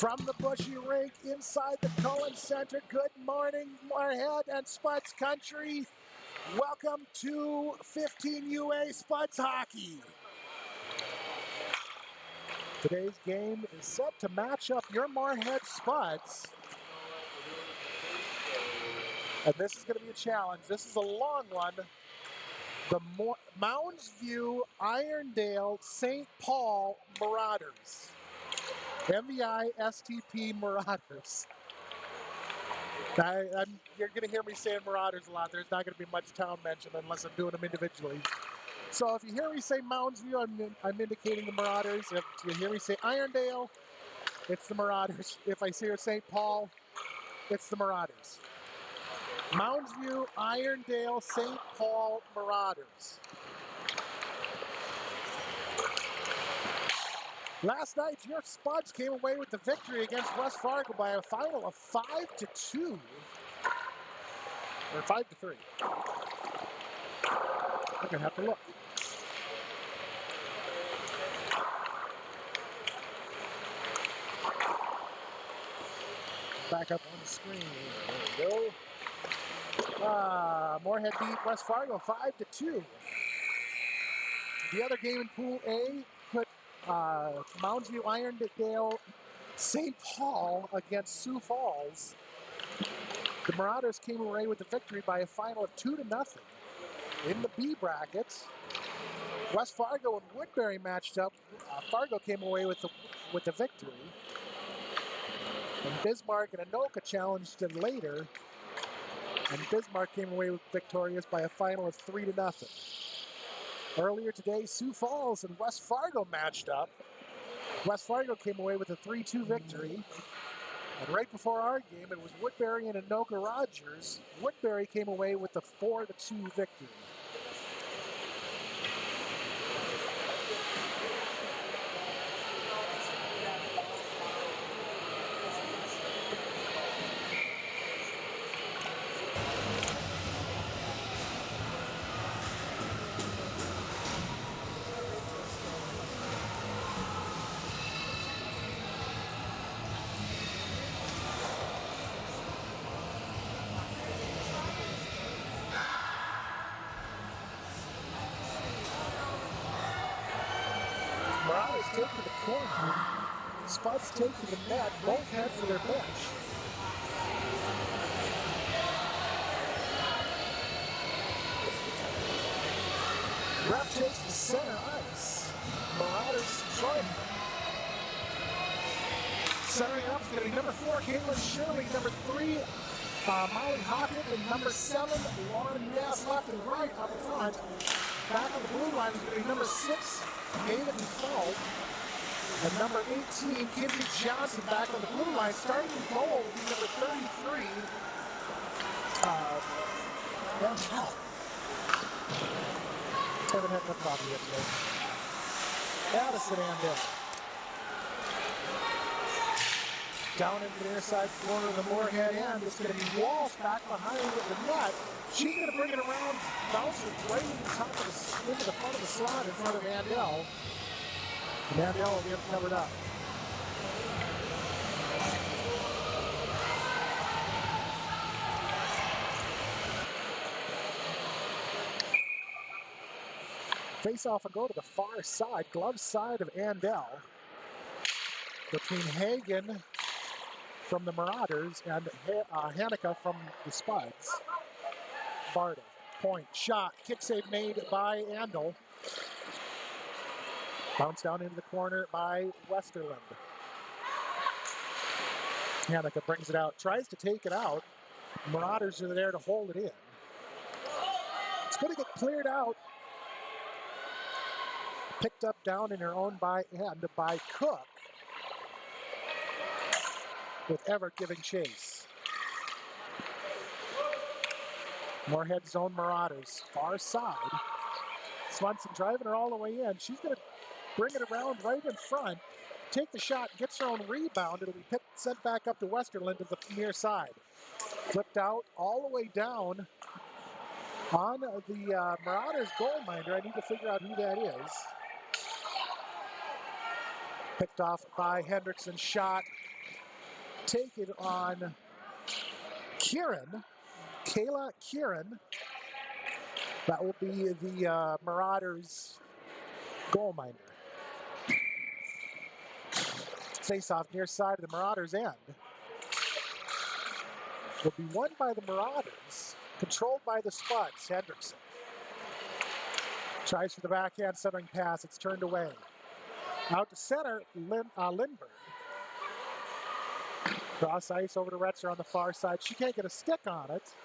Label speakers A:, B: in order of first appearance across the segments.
A: From the Bushy Rink inside the Cullen Center, good morning, Moorhead and Spuds country. Welcome to 15UA Spuds hockey. Today's game is set to match up your Moorhead Spuds. And this is going to be a challenge. This is a long one. The Mounds Irondale St. Paul Marauders. MVI STP Marauders. You're going to hear me saying Marauders a lot. There's not going to be much town mentioned unless I'm doing them individually. So if you hear me say Mounds View, I'm indicating the Marauders. If you hear me say Irondale, it's the Marauders. If I say St. Paul, it's the Marauders. Mounds View, Irondale, St. Paul, Marauders. Last night, your Spuds came away with the victory against West Fargo by a final of 5-2. Or 5-3. I'm gonna have to look. Back up on the screen. There we go. Moorhead beat West Fargo 5-2. The other game in Pool A put Mounds View Irondale St. Paul against Sioux Falls. The Marauders came away with the victory by a final of 2-0. In the B brackets, West Fargo and Woodbury matched up. Fargo came away with the victory. And Bismarck and Anoka challenged it later. And Bismarck came away victorious by a final of 3-0. Earlier today, Sioux Falls and West Fargo matched up. West Fargo came away with a 3-2 victory. And right before our game, it was Woodbury and Anoka Rogers. Woodbury came away with the 4-2 victory. Marauders take to the corner. Spuds take to the net. Both head for their bench. Ref takes the center ice. Marauders join. Centering up is going to be number 4, Caitlin Shirley. Number 3, Molly Hockett. And number 7, Lauren Ness. Left and right up front. Back on the blue line is going to be number 6, David Default. And number 18, Kinsey Johnson, back on the blue line. Starting in goal will be number 33, Irondale. Haven't had enough coffee yet today. Addison Irondale. Down into the near side corner of the Moorhead end. It's going to be Walsh back behind the net. She's going to bring it around, bounce it right into the front of the slot in front of Irondale. And Irondale will get covered up. Face-off will go to the far side, glove side of Irondale. Between Hagen from the Marauders and Hanukkah from the Spuds. Bartle, point, shot, kick save made by Andel. Bounce down into the corner by Westerland. Hanukkah brings it out, tries to take it out. Marauders are there to hold it in. It's going to get cleared out. Picked up down in her own end by Cook. With Everett giving chase. Moorhead zone Marauders, far side. Swanson driving her all the way in. She's going to bring it around right in front, take the shot, gets her own rebound. It'll be sent back up to Westerland to the near side. Flipped out all the way down on the Marauders goalminder. I need to figure out who that is. Picked off by Hendrickson, shot take it on Kayla Kieran. That will be the Marauders goal minder. Face-off near side of the Marauders end. Will be won by the Marauders, controlled by the Spuds. Hendrickson tries for the backhand centering pass. It's turned away. Out to center, Lindbergh. Cross ice over to Retzer on the far side. She can't get a stick on it.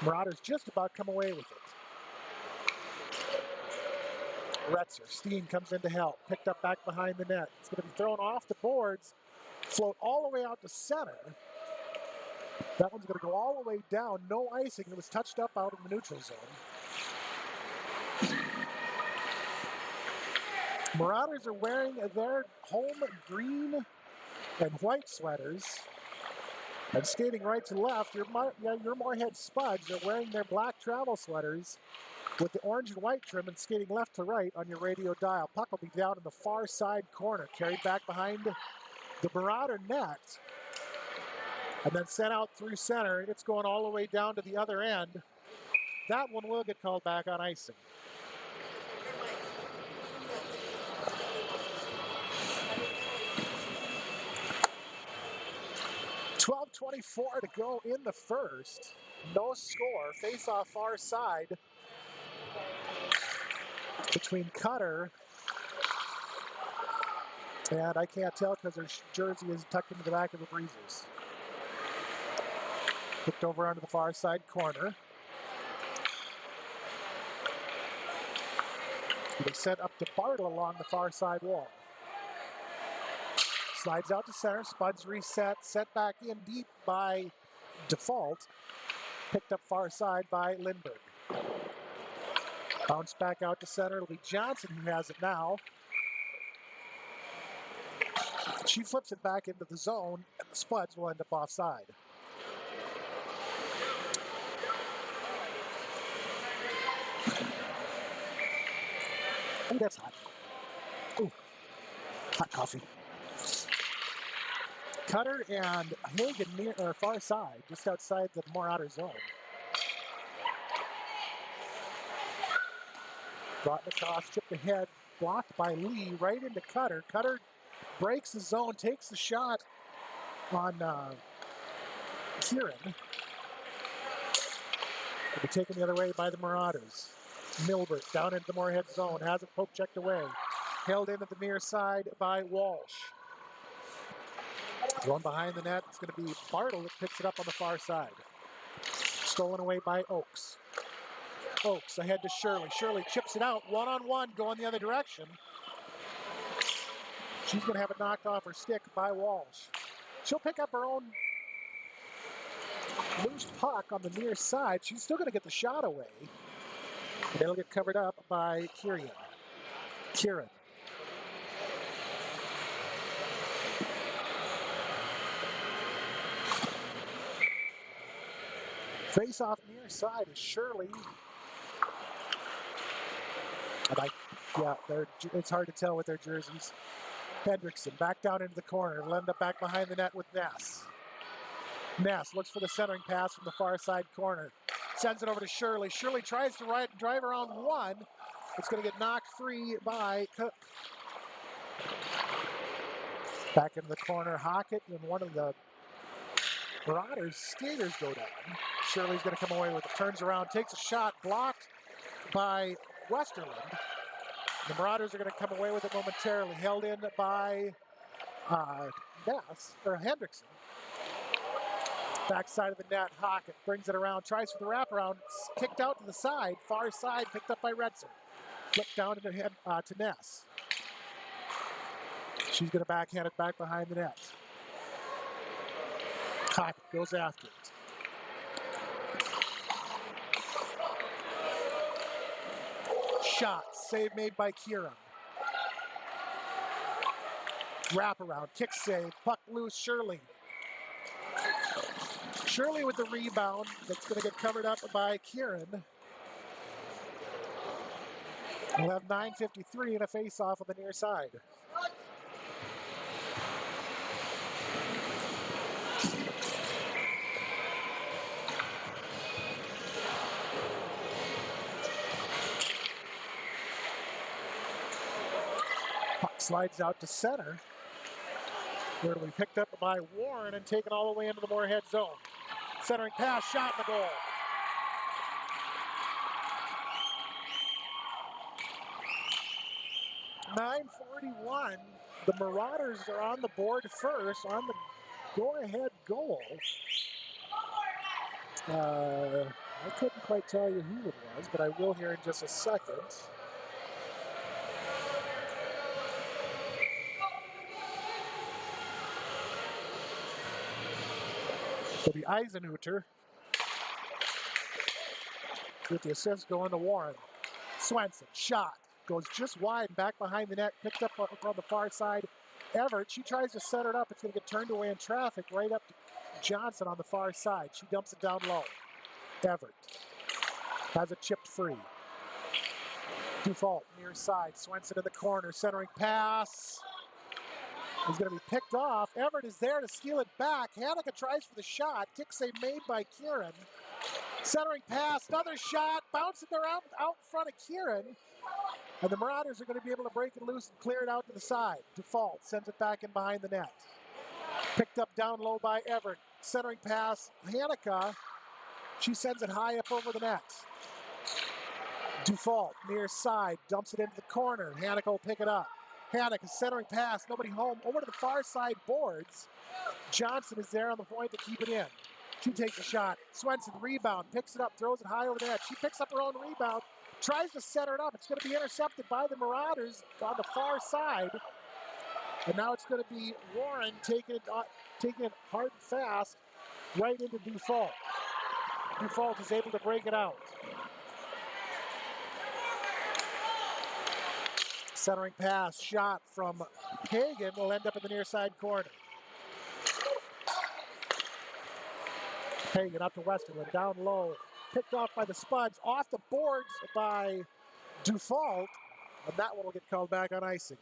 A: Marauders just about come away with it. Retzer, Steen comes in to help. Picked up back behind the net. It's going to be thrown off the boards. Float all the way out to center. That one's going to go all the way down. No icing. It was touched up out in the neutral zone. Marauders are wearing their home green and white sweaters. And skating right to left, your Moorhead Spuds are wearing their black travel sweaters with the orange and white trim and skating left to right on your radio dial. Puck will be down in the far side corner, carried back behind the Marauder net, and then sent out through center, and it's going all the way down to the other end. That one will get called back on icing. .12:24 to go in the first. No score. Face-off far side between Cutter and I can't tell because her jersey is tucked into the back of the Breezers. Hooked over onto the far side corner. They sent up to Bartle along the far side wall. Slides out to center. Spuds reset. Set back in deep by Default. Picked up far side by Lindbergh. Bounce back out to center. It'll be Johnson who has it now. She flips it back into the zone, and the Spuds will end up offside. Oh, that's hot. Ooh, hot coffee. Cutter and Hagen near or far side, just outside the Marauder zone. Brought across, chipped ahead, blocked by Lee, right into Cutter. Cutter breaks the zone, takes the shot on Kieran. Will be taken the other way by the Marauders. Milbert down into the Moorhead zone, has it poke checked away. Held in at the near side by Walsh. Thrown behind the net, it's going to be Bartle that picks it up on the far side. Stolen away by Oakes. Oakes ahead to Shirley. Shirley chips it out, one-on-one, going the other direction. She's going to have it knocked off her stick by Walsh. She'll pick up her own loose puck on the near side. She's still going to get the shot away. And it'll get covered up by Kieran. Face-off near side is Shirley. And it's hard to tell with their jerseys. Hendrickson back down into the corner. Will end up back behind the net with Ness. Ness looks for the centering pass from the far side corner. Sends it over to Shirley. Shirley tries to drive around one. It's going to get knocked free by Cook. Back into the corner. Hockett and one of the Marauders skaters go down. Shirley's going to come away with it. Turns around, takes a shot, blocked by Westerland. The Marauders are going to come away with it momentarily. Held in by Hendrickson. Backside of the net, Hockett brings it around, tries for the wraparound, kicked out to the side, far side, picked up by Retzer. Flipped down to Ness. She's going to backhand it back behind the net. Hockett goes after it. Shot, save made by Kieran. Wraparound, kick save, puck loose, Shirley. Shirley with the rebound, that's going to get covered up by Kieran. We'll have 9:53 and a face-off on the near side. Slides out to center, where we picked up by Warren and taken all the way into the Moorhead zone. Centering pass, shot in the goal. .941. The Marauders are on the board first on the go-ahead goal. I couldn't quite tell you who it was, but I will here in just a second. It'll be Eisenhuter with the assist going to Warren. Swenson, shot. Goes just wide and back behind the net. Picked up on the far side. Everett, she tries to set it up. It's going to get turned away in traffic right up to Johnson on the far side. She dumps it down low. Everett has it chipped free. Default, near side. Swenson in the corner. Centering pass. Is going to be picked off. Everett is there to steal it back. Hanukkah tries for the shot. Kick save made by Kieran. Centering pass. Another shot. Bouncing around out in front of Kieran. And the Marauders are going to be able to break it loose and clear it out to the side. Default sends it back in behind the net. Picked up down low by Everett. Centering pass. Hanukkah. She sends it high up over the net. Default, near side, dumps it into the corner. Hanukkah will pick it up. Hanukkah centering pass, nobody home. Over to the far side boards. Johnson is there on the point to keep it in. She takes a shot. Swenson rebound, picks it up, throws it high over the net. She picks up her own rebound, tries to center it up. It's going to be intercepted by the Marauders on the far side. And now it's going to be Warren taking it hard and fast right into Default. Default is able to break it out. Centering pass, shot from Hagen will end up in the near side corner. Hagen up to Westerland, down low, picked off by the Spuds, off the boards by Default, and that one will get called back on icing.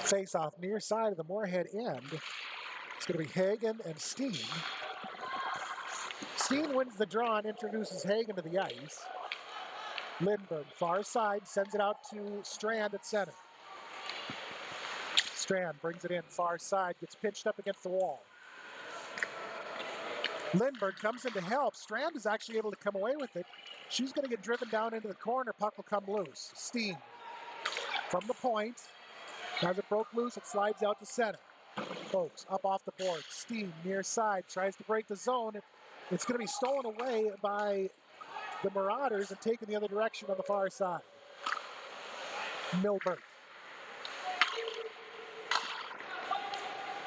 A: Face-off near side of the Moorhead end. It's going to be Hagen and Steen. Steen wins the draw and introduces Hagen to the ice. Lindbergh, far side, sends it out to Strand at center. Strand brings it in, far side, gets pinched up against the wall. Lindbergh comes in to help. Strand is actually able to come away with it. She's going to get driven down into the corner. Puck will come loose. Steen from the point. As it broke loose, it slides out to center. Oaks up off the board. Steen near side tries to break the zone. It's going to be stolen away by the Marauders and taken the other direction on the far side. Milbert.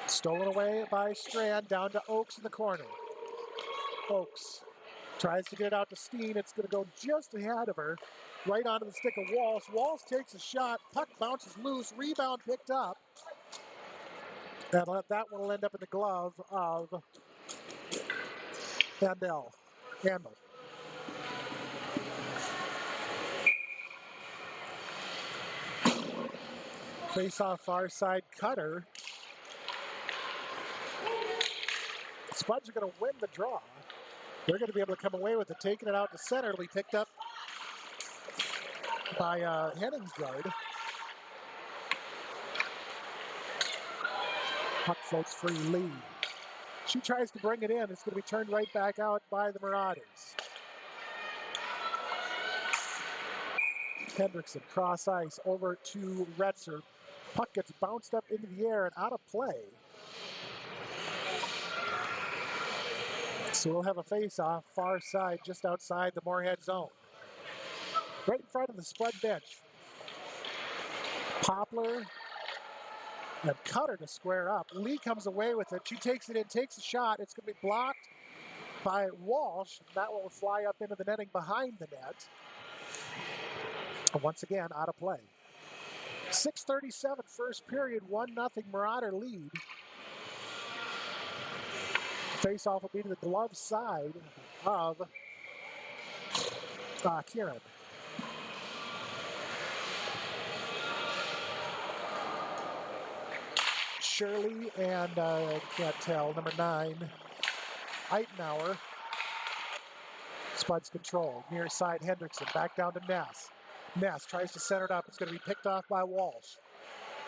A: Stolen away by Strand down to Oaks in the corner. Oaks tries to get it out to Steen. It's going to go just ahead of her, right onto the stick of Walsh. Walsh takes a shot. Puck bounces loose. Rebound picked up. And that one will end up in the glove of Handel. Face-off far side cutter. Spuds are going to win the draw. They're going to be able to come away with it, taking it out to center. It'll be picked up by Henningsgaard. Puck floats free, Lee. She tries to bring it in. It's going to be turned right back out by the Marauders. Hendrickson, cross ice, over to Retzer. Puck gets bounced up into the air and out of play. So we'll have a face-off far side just outside the Moorhead zone. Right in front of the Spud bench. Poplar and Cutter to square up. Lee comes away with it. She takes it in, takes a shot. It's going to be blocked by Walsh. That one will fly up into the netting behind the net. And once again, out of play. 6:37 first period, 1-0 Marauder lead. Face-off will be to the glove side of Kieran. Shirley and, can't tell, number 9, Eitenauer. Spuds control. Near side, Hendrickson. Back down to Ness. Ness tries to center it up. It's going to be picked off by Walsh.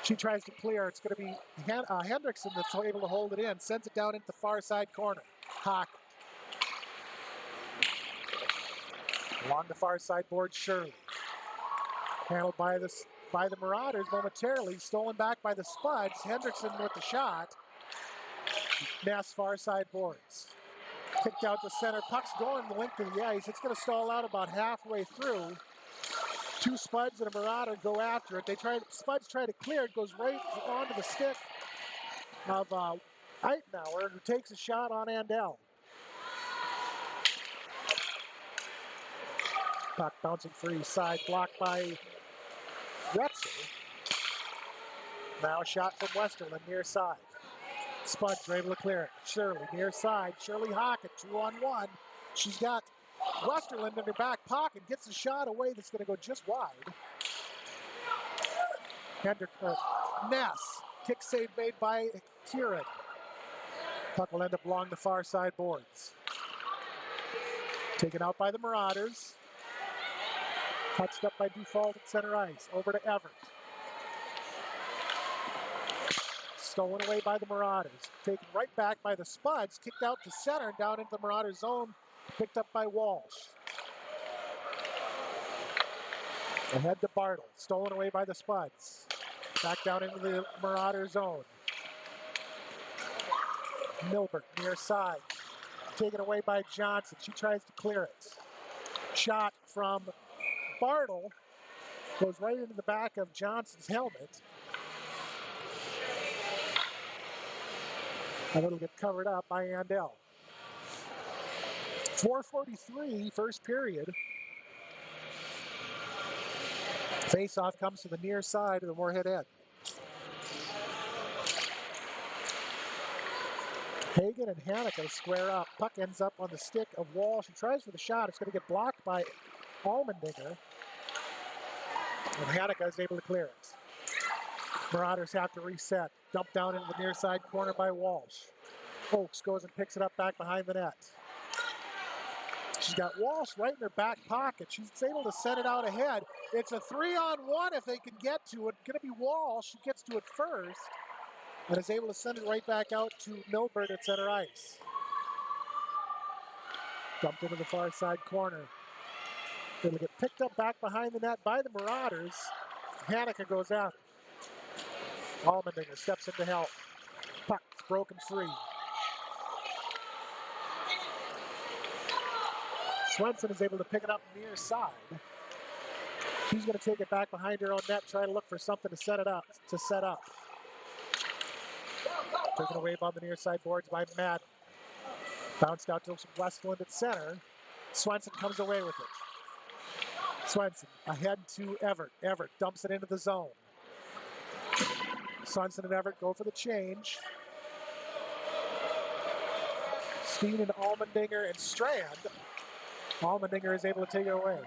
A: She tries to clear. It's going to be Hendrickson that's able to hold it in. Sends it down into the far side corner. Hawk. Along the far side board, Shirley. Handled by the Marauders momentarily. Stolen back by the Spuds. Hendrickson with the shot. Ness far side boards. Kicked out to center. Puck's going the length of the ice. It's going to stall out about halfway through. 2 Spuds and a Marauder go after it. Spuds try to clear it. Goes right onto the stick of Eitenauer, who takes a shot on Andel. Puck bouncing free. Side blocked by Retzer. Now a shot from Westerland near side. Spuds are able to clear it. Shirley near side. Shirley Hockett 2-on-1. She's got Westerland in her back pocket. Gets a shot away that's going to go just wide. Ness. Kick save made by Kieran. Puck will end up along the far side boards. Taken out by the Marauders. Touched up by Dufault at center ice. Over to Everett. Stolen away by the Marauders. Taken right back by the Spuds. Kicked out to center and down into the Marauders zone. Picked up by Walsh. Ahead to Bartle. Stolen away by the Spuds. Back down into the Marauder zone. Milbert near side. Taken away by Johnson. She tries to clear it. Shot from Bartle. Goes right into the back of Johnson's helmet. And it'll get covered up by Andel. 4:43, first period. Face-off comes to the near side of the Moorhead end. Hagen and Hanukkah square up. Puck ends up on the stick of Walsh. He tries for the shot. It's going to get blocked by Allmendinger. And Hanukkah is able to clear it. Marauders have to reset. Dumped down into the near side corner by Walsh. Oakes goes and picks it up back behind the net. She's got Walsh right in her back pocket. She's able to send it out ahead. It's a 3-on-1 if they can get to it. Going to be Walsh. She gets to it first and is able to send it right back out to Milbert at center ice. Dumped into the far side corner. It'll get picked up back behind the net by the Marauders. Hanukkah goes after. Allmendinger steps in to help. Puck's broken free. Swenson is able to pick it up near side. She's going to take it back behind her own net, try to look for something to set up. Taken away on the near side boards by Madden. Bounced out to Westland at center. Swenson comes away with it. Swenson ahead to Everett. Everett dumps it into the zone. Swenson and Everett go for the change. Steen and Allmendinger and Strand. Allmendinger is able to take it away.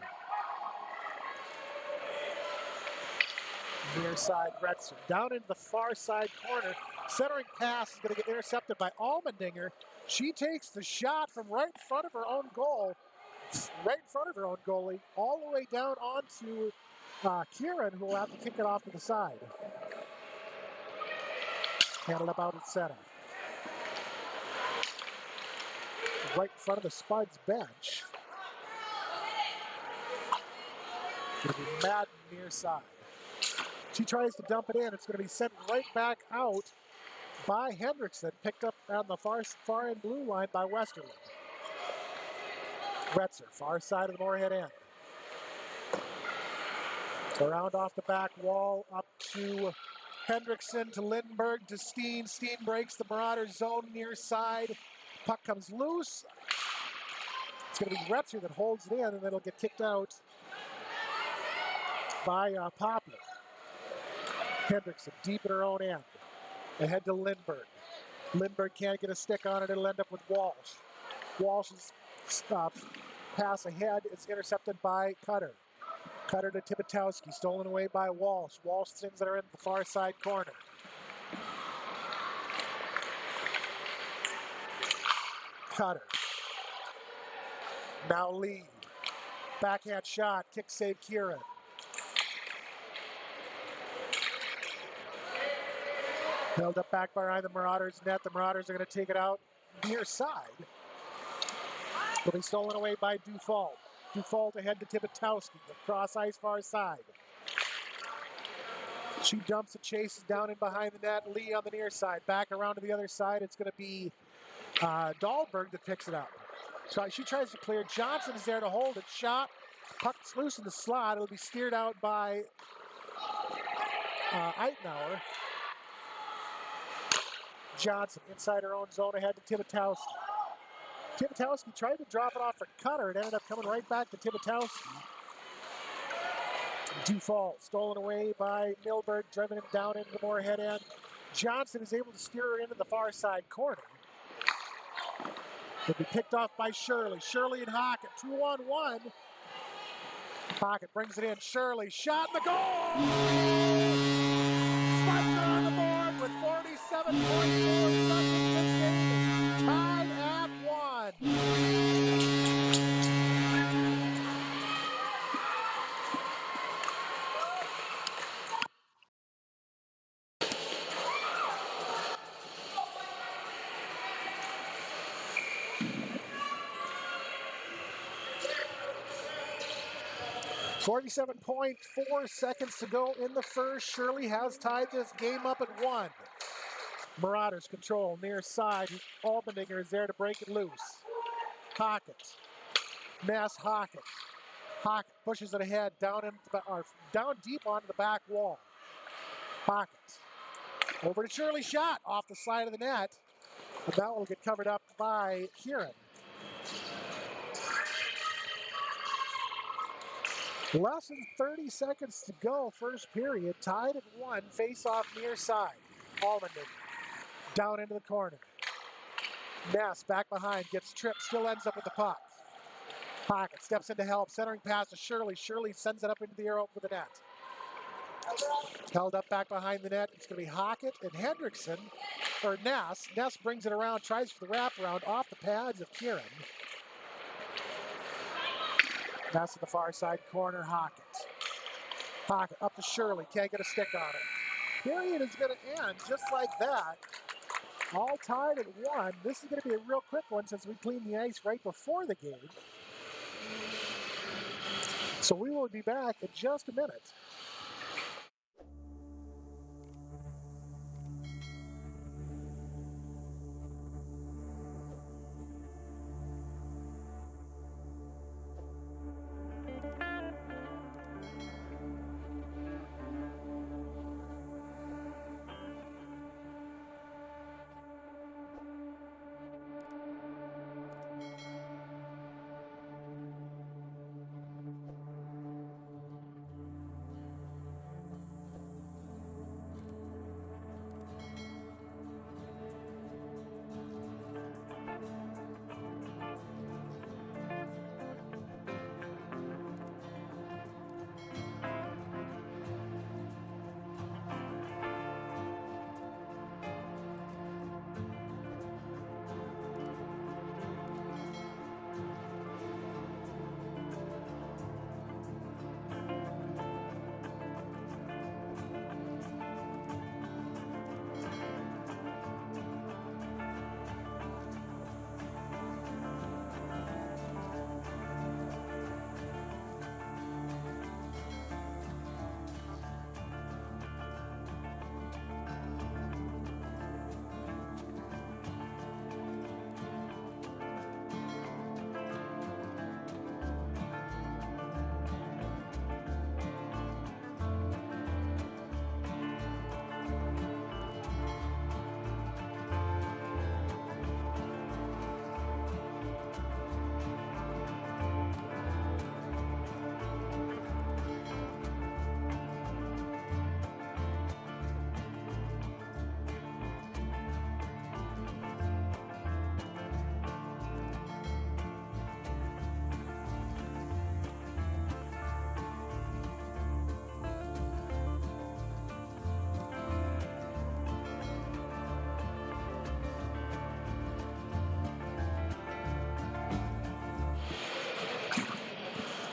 A: Near side, Retzer. Down into the far side corner. Centering pass is going to get intercepted by Allmendinger. She takes the shot from right in front of her own goal. Right in front of her own goalie. All the way down onto Kieran, who will have to kick it off to the side. Handled up out at center. Right in front of the Spuds bench. It'll be Madden near side. She tries to dump it in. It's going to be sent right back out by Hendrickson. Picked up on the far end blue line by Westerland. Retzer, far side of the Moorhead end. Around off the back wall, up to Hendrickson, to Lindbergh, to Steen. Steen breaks the Marauders zone near side. Puck comes loose. It's going to be Retzer that holds it in, and then it'll get kicked out by Poplar. Hendrickson deep in her own end. Ahead to Lindbergh. Lindbergh can't get a stick on it. It'll end up with Walsh. Walsh's pass ahead is intercepted by Cutter. Cutter to Tibitowski. Stolen away by Walsh. Walsh sends it in the far side corner. Cutter. Now Lee. Backhand shot. Kick save Kieran. Held up back behind the Marauders net. The Marauders are going to take it out near side. It'll be stolen away by Dufault. Dufault ahead to Tibetowski. Across ice far side. She dumps and chases down in behind the net. Lee on the near side. Back around to the other side. It's going to be Dahlberg that picks it up. So she tries to clear. Johnson is there to hold it. Shot. Puck's loose in the slot. It'll be steered out by Eitenauer. Johnson inside her own zone ahead to Tibetowski. Tibetowski tried to drop it off for Cutter. It ended up coming right back to Tibetowski. Dufault stolen away by Milberg, driven him down into the Moorhead end. Johnson is able to steer her into the far side corner. It'll be picked off by Shirley. Shirley and Hockett, 2-on-1. Hockett brings it in. Shirley, shot in the goal! Sparks are on the board with 47.4 seconds. This game is tied at 1. 47.4 seconds to go in the first. Shirley has tied this game up at 1. Marauders control near side. Albendinger is there to break it loose. Hockett. Ness Hockett. Hockett pushes it ahead down deep onto the back wall. Hockett. Over to Shirley, shot off the side of the net. And that will get covered up by Kieran. Less than 30 seconds to go, first period. Tied at 1, face-off near side. Albendinger. Down into the corner. Ness back behind, gets tripped, still ends up with the puck. Hockett steps in to help, centering pass to Shirley. Shirley sends it up into the air over the net. Held up back behind the net. It's going to be Hockett and Hendrickson, or Ness. Ness brings it around, tries for the wraparound off the pads of Kieran. Ness at the far side corner, Hockett. Hockett up to Shirley, can't get a stick on it. Period is going to end just like that. All tied at 1. This is going to be a real quick one since we cleaned the ice right before the game. So we will be back in just a minute.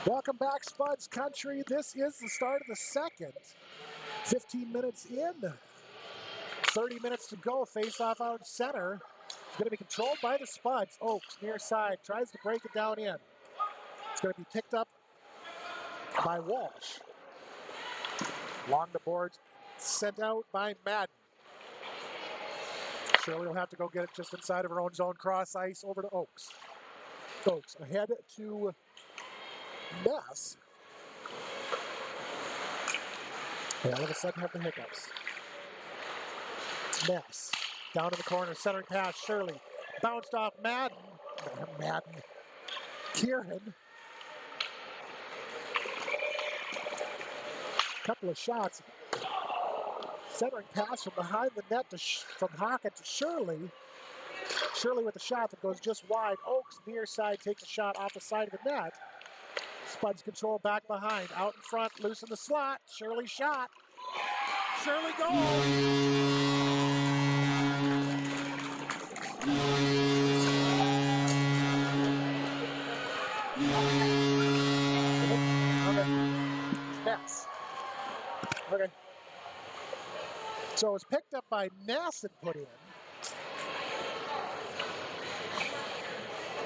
A: Welcome back, Spuds Country. This is the start of the second. 15 minutes in. 30 minutes to go. Face-off out center. It's going to be controlled by the Spuds. Oaks near side. Tries to break it down in. It's going to be picked up by Walsh. Along the boards. Sent out by Madden. Shirley will have to go get it just inside of her own zone. Cross ice over to Oaks. Oaks ahead to Ness. They all of a sudden have the hiccups. Ness down in the corner, centering pass. Shirley bounced off Madden. Kieran. Couple of shots. Centering pass from behind the net from Hockett to Shirley. Shirley with a shot that goes just wide. Oaks near side takes a shot off the side of the net. Spuds control back behind. Out in front, loose in the slot. Shirley shot. Shirley goal. Okay. Ness. Okay. So it was picked up by Ness and put in.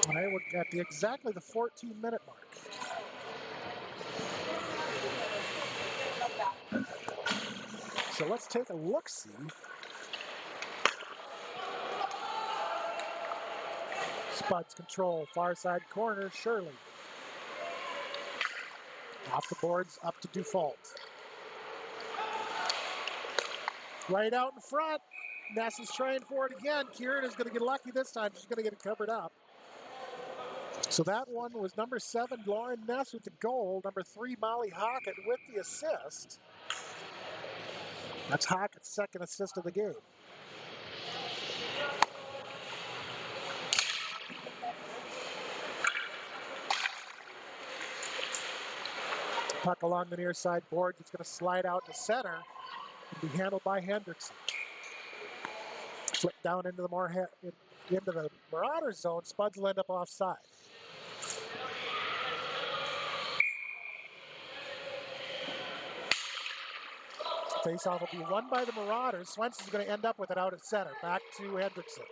A: All right, we're at exactly the 14-minute mark. So let's take a look-see. Spuds control, far side corner, Shirley. Off the boards, up to Dufault. Right out in front. Ness is trying for it again. Kieran is going to get lucky this time. She's going to get it covered up. So that one was number 7, Lauren Ness with the goal. Number 3, Molly Hockett with the assist. That's Hockett's second assist of the game. Puck along the near side boards. It's going to slide out to center and be handled by Hendrickson. Flip down into the Moorhead, into the Marauders zone. Spuds will end up offside. Face-off will be won by the Marauders. Swenson's going to end up with it out at center. Back to Hendrickson.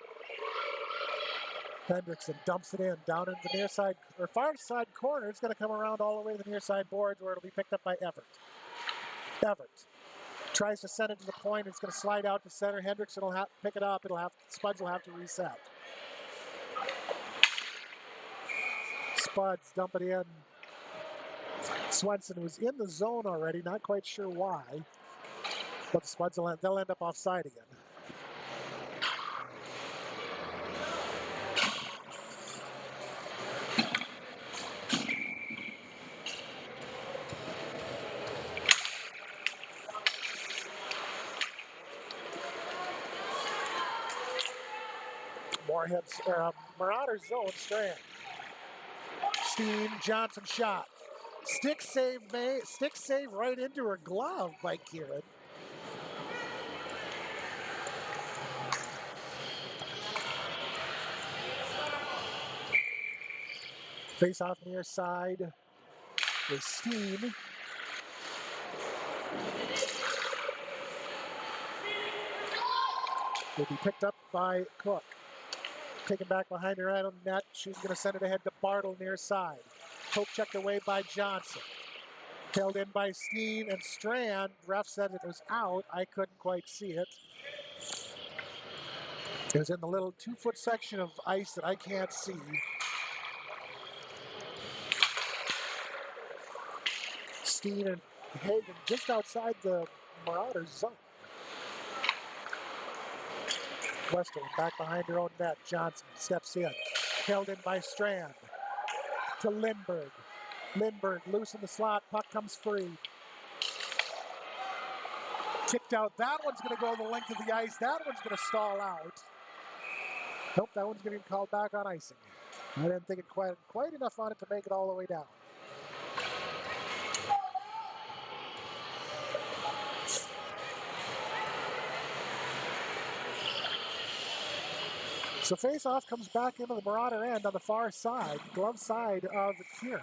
A: Hendrickson dumps it in down into the near side or far side corner. It's going to come around all the way to the near side boards where it'll be picked up by Everett. Everett tries to send it to the point. It's going to slide out to center. Hendrickson will have to pick it up. Spuds will have to reset. Spuds dump it in. Swenson was in the zone already. Not quite sure why. But the Spuds they'll end up offside again. Moorhead's Marauders zone strand. Steen, Johnson shot. Stick save right into her glove by Kieran. Face off near side with Steen. Will be picked up by Cook. Taken back behind her right on the net. She's going to send it ahead to Bartle near side. Poke checked away by Johnson. Held in by Steen and Strand. Ref said it was out. I couldn't quite see it. It was in the little 2-foot section of ice that I can't see. Steen and Hagen just outside the Marauders zone. Westerland back behind her own net. Johnson steps in. Held in by Strand. To Lindbergh. Lindbergh loose in the slot. Puck comes free. Kicked out. That one's going to go the length of the ice. That one's going to stall out. Nope, that one's going to be called back on icing. I didn't think it quite enough on it to make it all the way down. So face-off comes back into the Marauder end on the far side, glove side of Kieran.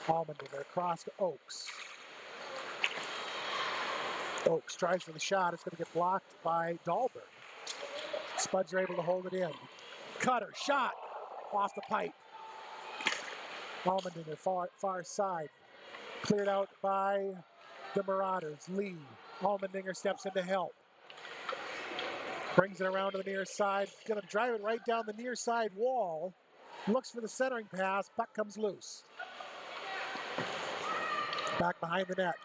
A: Allmendinger across to Oakes. Oakes tries for the shot. It's going to get blocked by Dahlberg. Spuds are able to hold it in. Cutter, shot, off the pipe. Allmendinger, far side. Cleared out by the Marauders. Lee. Allmendinger steps in to help. Brings it around to the near side. Going to drive it right down the near side wall. Looks for the centering pass. Puck comes loose. Back behind the net.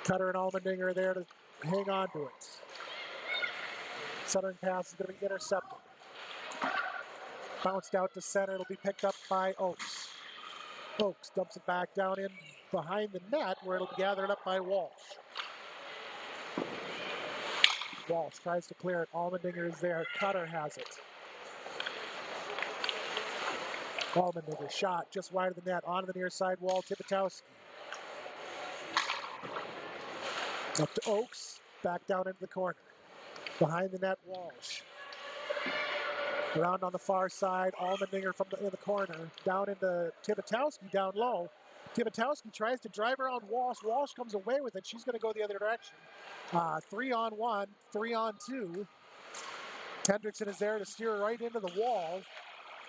A: Cutter and Allmendinger are there to hang on to it. Centering pass is going to be intercepted. Bounced out to center. It'll be picked up by Oakes. Oakes dumps it back down in behind the net where it'll be gathered up by Walsh. Walsh tries to clear it. Allmendinger is there. Cutter has it. Allmendinger shot just wide of the net. Onto the near side wall. Tibitowski. Up to Oakes. Back down into the corner. Behind the net, Walsh. Around on the far side. Allmendinger from in the corner. Down into Tibitowski down low. Tibitowski tries to drive around Walsh. Walsh comes away with it. She's going to go the other direction. 3-on-1, 3-on-2. Hendrickson is there to steer right into the wall.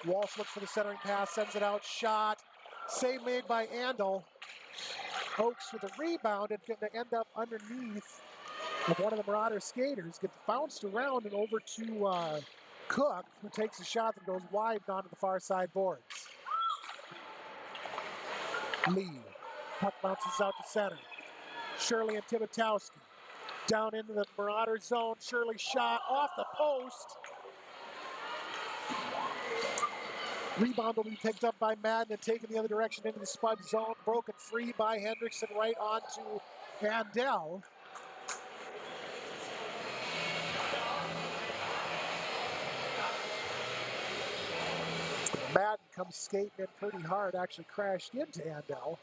A: Walsh looks for the centering pass, sends it out, shot. Save made by Andel. Oakes with a rebound and going to end up underneath of one of the Marauder skaters. Gets bounced around and over to Cook, who takes a shot that goes wide onto the far side boards. Lee. Puck bounces out to center. Shirley and Tibitowski. Down into the Marauder zone. Shirley shot off the post. Rebound will be picked up by Madden and taken the other direction into the Spud zone. Broken free by Hendrickson right onto Andel. Madden comes skating in pretty hard, actually crashed into Andel.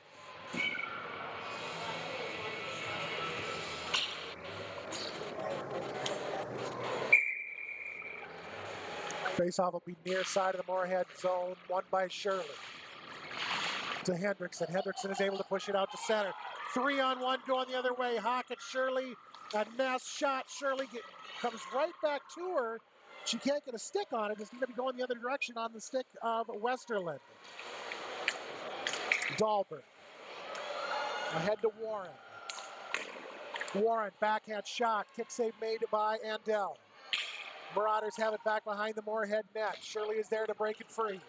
A: Faceoff will be near side of the Moorhead zone, won by Shirley. To Hendrickson. Hendrickson is able to push it out to center. 3-on-1 going the other way. Hockett, Shirley, a Ness shot. Shirley comes right back to her. She can't get a stick on it. It's going to be going the other direction on the stick of Westerland. Dahlberg. Ahead to Warren. Warren, backhand shot. Kick save made by Andel. Marauders have it back behind the Moorhead net. Shirley is there to break it free.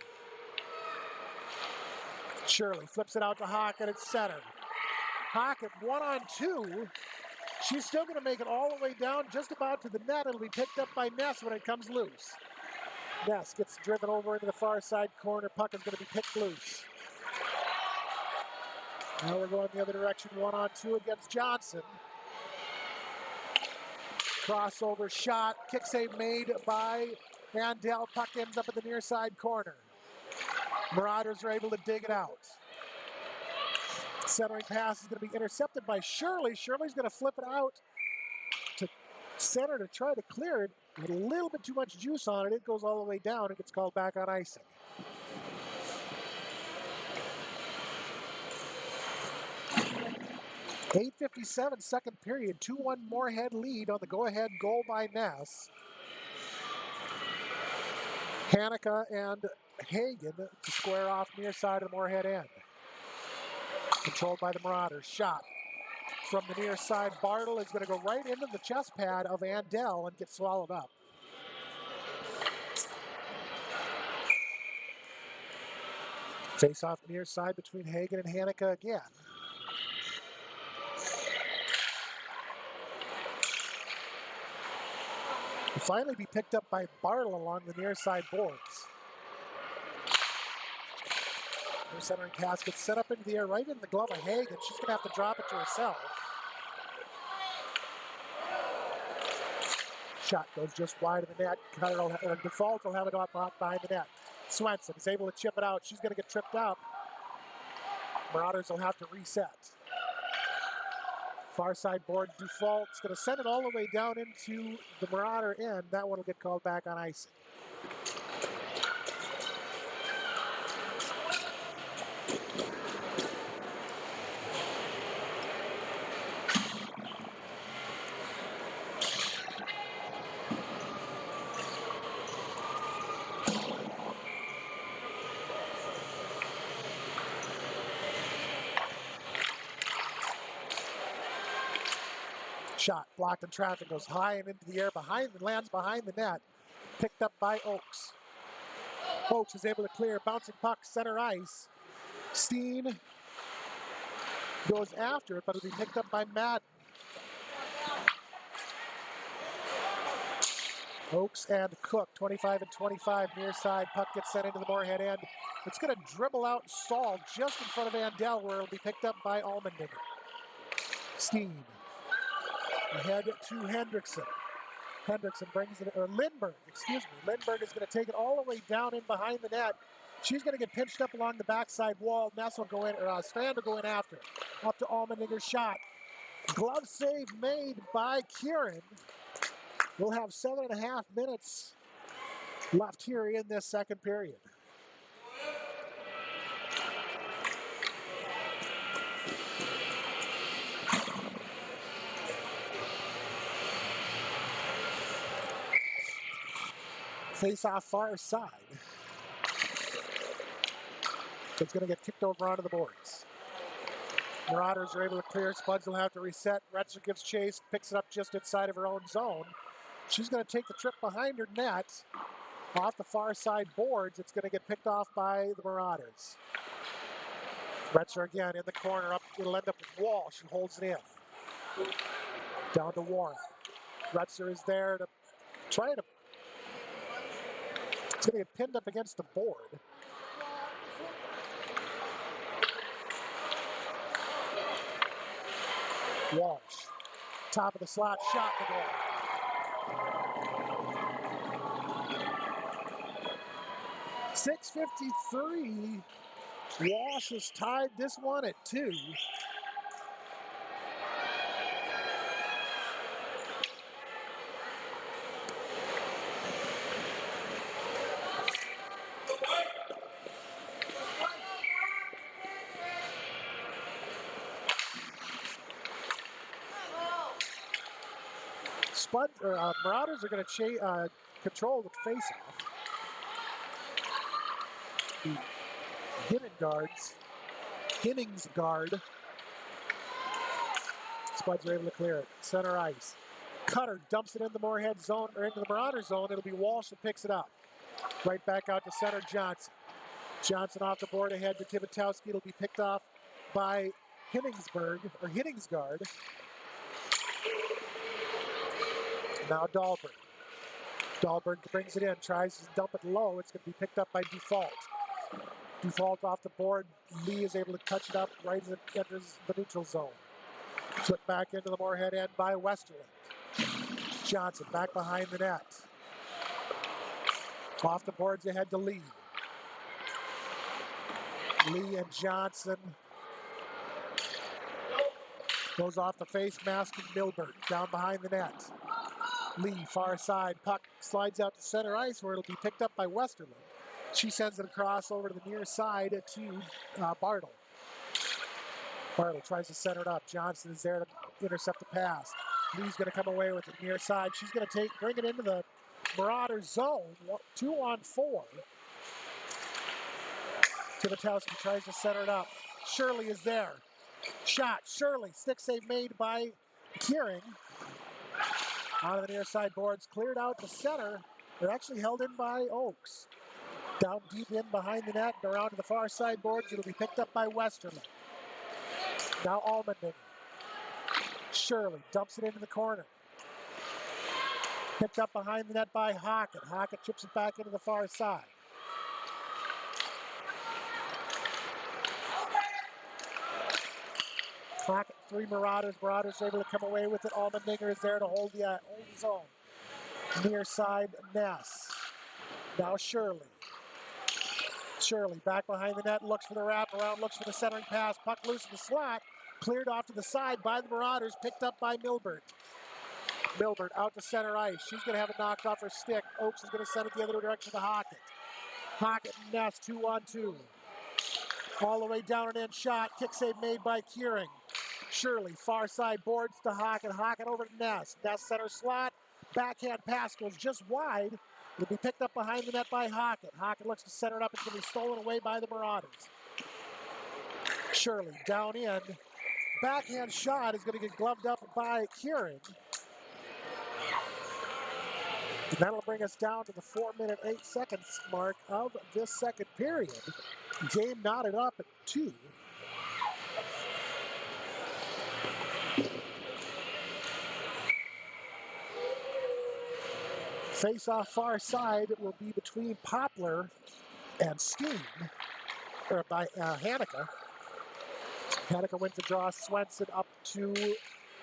A: Shirley flips it out to Hockett at center. Hockett 1-on-2. She's still going to make it all the way down just about to the net. It'll be picked up by Ness when it comes loose. Ness gets driven over into the far side corner. Puck is going to be picked loose. Now we're going the other direction. 1-on-2 against Johnson. Crossover shot. Kick save made by Andel. Puck ends up at the near side corner. Marauders are able to dig it out. Centering pass is going to be intercepted by Shirley. Shirley's going to flip it out to center to try to clear it. With a little bit too much juice on it, it goes all the way down and gets called back on icing. .8:57 second period, 2-1 Moorhead lead on the go-ahead goal by Ness. Hanukkah and Hagen to square off near side of the Moorhead end. Controlled by the Marauders. Shot from the near side. Bartle is going to go right into the chest pad of Andel and get swallowed up. Face off near side between Hagen and Hanukkah again. Will finally be picked up by Bartle along the near side boards. Her centering pass gets set up into the air right in the glove of Hagen. She's going to have to drop it to herself. Shot goes just wide of the net. Default will have it up behind the net. Swenson is able to chip it out. She's going to get tripped up. Marauders will have to reset. Far side board, Default's going to send it all the way down into the Marauder end. That one will get called back on icing. Shot blocked in traffic, goes high and into the air behind, lands behind the net. Picked up by Oakes. Oakes is able to clear, bouncing puck, center ice. Steen goes after it, but it'll be picked up by Madden. Oakes and Cook, 25 and 25, near side. Puck gets sent into the Moorhead end. It's going to dribble out and stall just in front of Irondale, where it'll be picked up by Allmendinger. Steen. Ahead to Hendrickson. Hendrickson brings it, or Lindbergh, excuse me. Lindbergh is going to take it all the way down in behind the net. She's going to get pinched up along the backside wall. Ness will go in, or Strand will go in after. Up to Allmendinger's shot. Glove save made by Kieran. We'll have 7.5 minutes left here in this second period. Face off far side. It's going to get kicked over onto the boards. Marauders are able to clear. Spuds will have to reset. Retzer gives chase, picks it up just inside of her own zone. She's going to take the trip behind her net. Off the far side boards, it's going to get picked off by the Marauders. Retzer again in the corner. Up, it'll end up with Walsh, who holds it in. Down to Warren. Retzer is there to try to... It's going to get pinned up against the board. Walsh. Top of the slot, shot in the goal. .653. Walsh has tied this one at 2. Marauders are going to control the face-off. Hennings guard. Spuds are able to clear it. Center ice. Cutter dumps it in the Moorhead zone, or into the Marauder zone. It'll be Walsh that picks it up. Right back out to center, Johnson. Johnson off the board ahead to Tibitowski. It'll be picked off by Henningsgaard. Now Dahlberg. Dahlberg brings it in, tries to dump it low. It's going to be picked up by Default. Default off the board. Lee is able to touch it up right as it enters the neutral zone. Flipped back into the Moorhead end by Westerland. Johnson back behind the net. Off the boards ahead to Lee. Lee and Johnson. Goes off the face mask of Milberg. Down behind the net. Lee, far side. Puck slides out to center ice where it'll be picked up by Westerland. She sends it across over to the near side to Bartle. Bartle tries to center it up. Johnson is there to intercept the pass. Lee's going to come away with it near side. She's going to bring it into the Marauders zone. 2-on-4. Tibitowski tries to center it up. Shirley is there. Shot. Shirley. Stick save made by Kieran. Out of the near side boards. Cleared out to center. They're actually held in by Oakes. Down deep in behind the net and around to the far side boards. It'll be picked up by Westerland. Now Allmendinger. Shirley dumps it into the corner. Picked up behind the net by Hockett. Hockett chips it back into the far side. Hockett, 3 Marauders. Marauders able to come away with it. Allmendinger is there to hold the zone. Near side, Ness. Now Shirley. Shirley back behind the net, looks for the wraparound, looks for the centering pass. Puck loose in the slot. Cleared off to the side by the Marauders, picked up by Milbert. Milbert out to center ice. She's going to have it knocked off her stick. Oakes is going to send it the other direction to Hockett. Hockett and Ness, 2-on-2. All the way down and in shot. Kick save made by Kieran. Shirley, far side boards to Hockett. Hockett over to Ness. Ness center slot. Backhand pass goes just wide. It'll be picked up behind the net by Hockett. Hockett looks to center it up. It's going to be stolen away by the Marauders. Shirley down in. backhand shot is going to get gloved up by Kieran. And that'll bring us down to the 4-minute, 8 seconds mark of this second period. Game knotted up at 2. Face-off far side will be between Poplar and Steen, or by Hanukkah. Hanukkah wins the draw. Swenson up to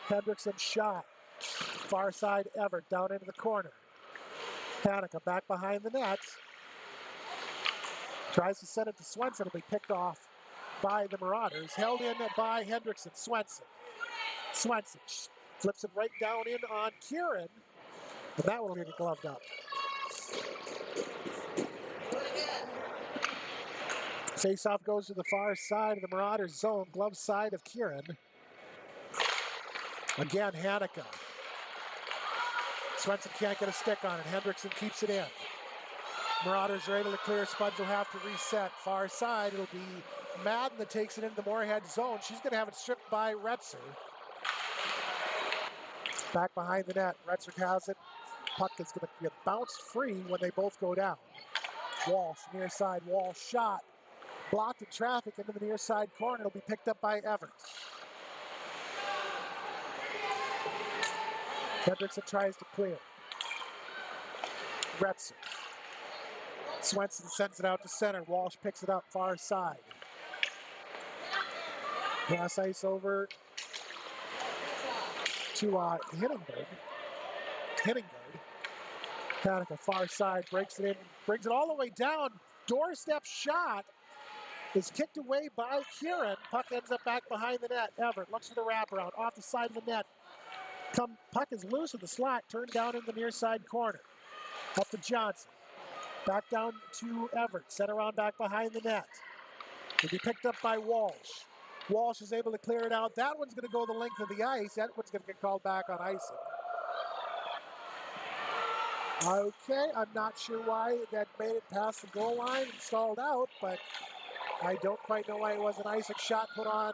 A: Hendrickson. Shot. Far side Everett down into the corner. Hanukkah back behind the net. Tries to send it to Swenson. It'll be picked off by the Marauders. Held in by Hendrickson. Swenson flips it right down in on Kieran. And that will get gloved up. Face-off goes to the far side of the Marauders zone. Glove side of Kieran. Again, Hanukkah. Swenson can't get a stick on it. Hendrickson keeps it in. Marauders are able to clear. Spuds will have to reset. Far side, it'll be Madden that takes it into the Moorhead zone. She's going to have it stripped by Retzer. Back behind the net. Retzer has it. Puck is going to get bounced free when they both go down. Walsh, near side. Walsh shot. Blocked in traffic into the near side corner. It'll be picked up by Everett. Hendrickson tries to clear. Retzer. Swenson sends it out to center. Walsh picks it up far side. Cross ice over to Hinningberg. Hanukkah far side, breaks it in, brings it all the way down. Doorstep shot is kicked away by Kieran. Puck ends up back behind the net. Everett looks for the wraparound off the side of the net. Puck is loose in the slot, turned down in the near side corner. Up to Johnson. Back down to Everett. Center on back behind the net. Will be picked up by Walsh. Walsh is able to clear it out. That one's going to go the length of the ice. That one's going to get called back on icing. Okay, I'm not sure why that made it past the goal line and stalled out, but I don't quite know why it was an icing shot put on.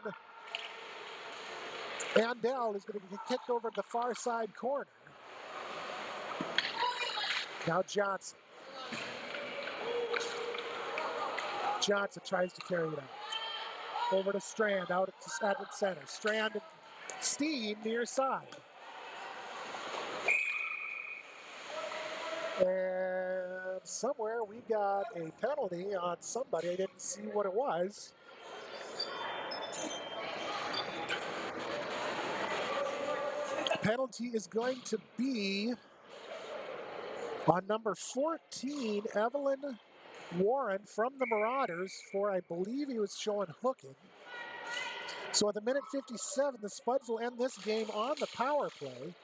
A: Irondale is going to get kicked over to the far side corner. Now Johnson. Johnson tries to carry it out. Over to Strand, out at center. Strand and Steen near side. And somewhere we got a penalty on somebody. I didn't see what it was. Penalty is going to be on number 14, Evelyn Warren from the Marauders for, I believe he was showing hooking. So at the minute 57, the Spuds will end this game on the power play.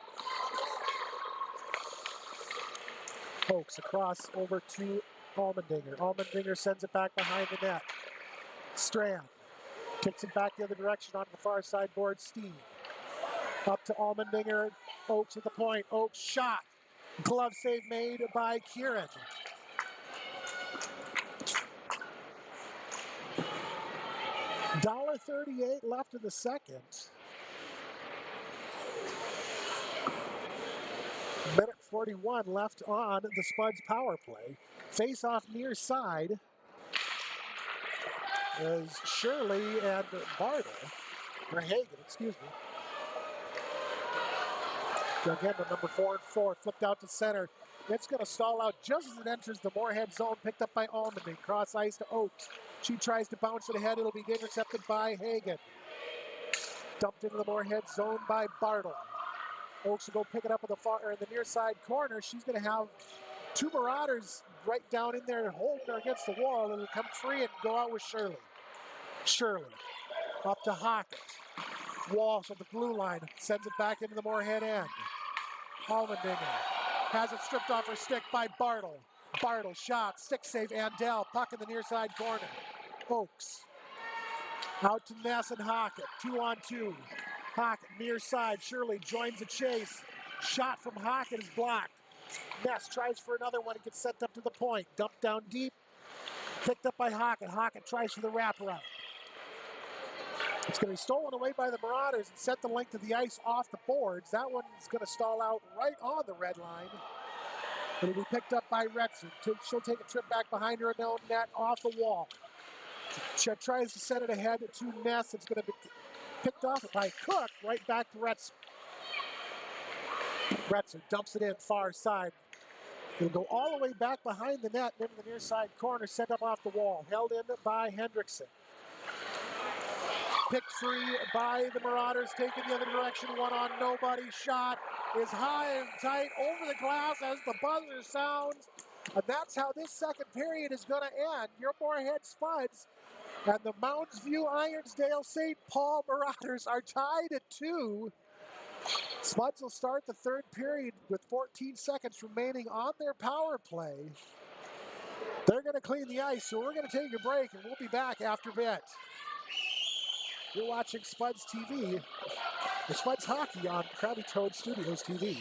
A: Oakes across over to Allmendinger. Allmendinger sends it back behind the net. Strand kicks it back the other direction onto the far side board. Steve up to Allmendinger. Oakes at the point. Oakes shot. Glove save made by Kieran. $1.38 left in the second. Minute 41 left on the Spuds power play. Face off near side as Shirley and Bartle, or Hagen, excuse me. Again, the number 4 and 4 flipped out to center. It's going to stall out just as it enters the Moorhead zone, picked up by Allmendinger. Cross ice to Oakes. She tries to bounce it ahead. It'll be intercepted by Hagen. Dumped into the Moorhead zone by Bartle. Oakes will go pick it up in the near side corner. She's going to have 2 Marauders right down in there holding her against the wall. It'll come free and go out with Shirley. Shirley up to Hockett. Walsh at the blue line sends it back into the Moorhead end. Allmendinger has it stripped off her stick by Bartle. Bartle shot, stick save, Andel, puck in the near side corner. Oakes out to Ness and Hockett, 2-on-2. Hockett near side, Shirley joins the chase. Shot from Hockett is blocked. Ness tries for another one, it gets sent up to the point. Dumped down deep, picked up by Hockett. Hockett tries for the wraparound. It's going to be stolen away by the Marauders and set the length of the ice off the boards. That one is going to stall out right on the red line. It'll be picked up by Retzer. She'll take a trip back behind her own net off the wall. She tries to set it ahead to Ness. It's going to be picked off by Cook right back to Retzer. Retzer dumps it in far side. It'll go all the way back behind the net into the near side corner, sent up off the wall. Held in by Hendrickson. Picked free by the Marauders, taking the other direction, one on nobody. Shot is high and tight over the glass as the buzzer sounds. And that's how this second period is going to end. Your Moorhead Spuds and the Mounds Irondale St. Paul Marauders are tied at 2. Spuds will start the third period with 14 seconds remaining on their power play. They're going to clean the ice, so we're going to take a break, and we'll be back after bit. You're watching Spuds TV, or Spuds Hockey on Krabby Toad Studios TV.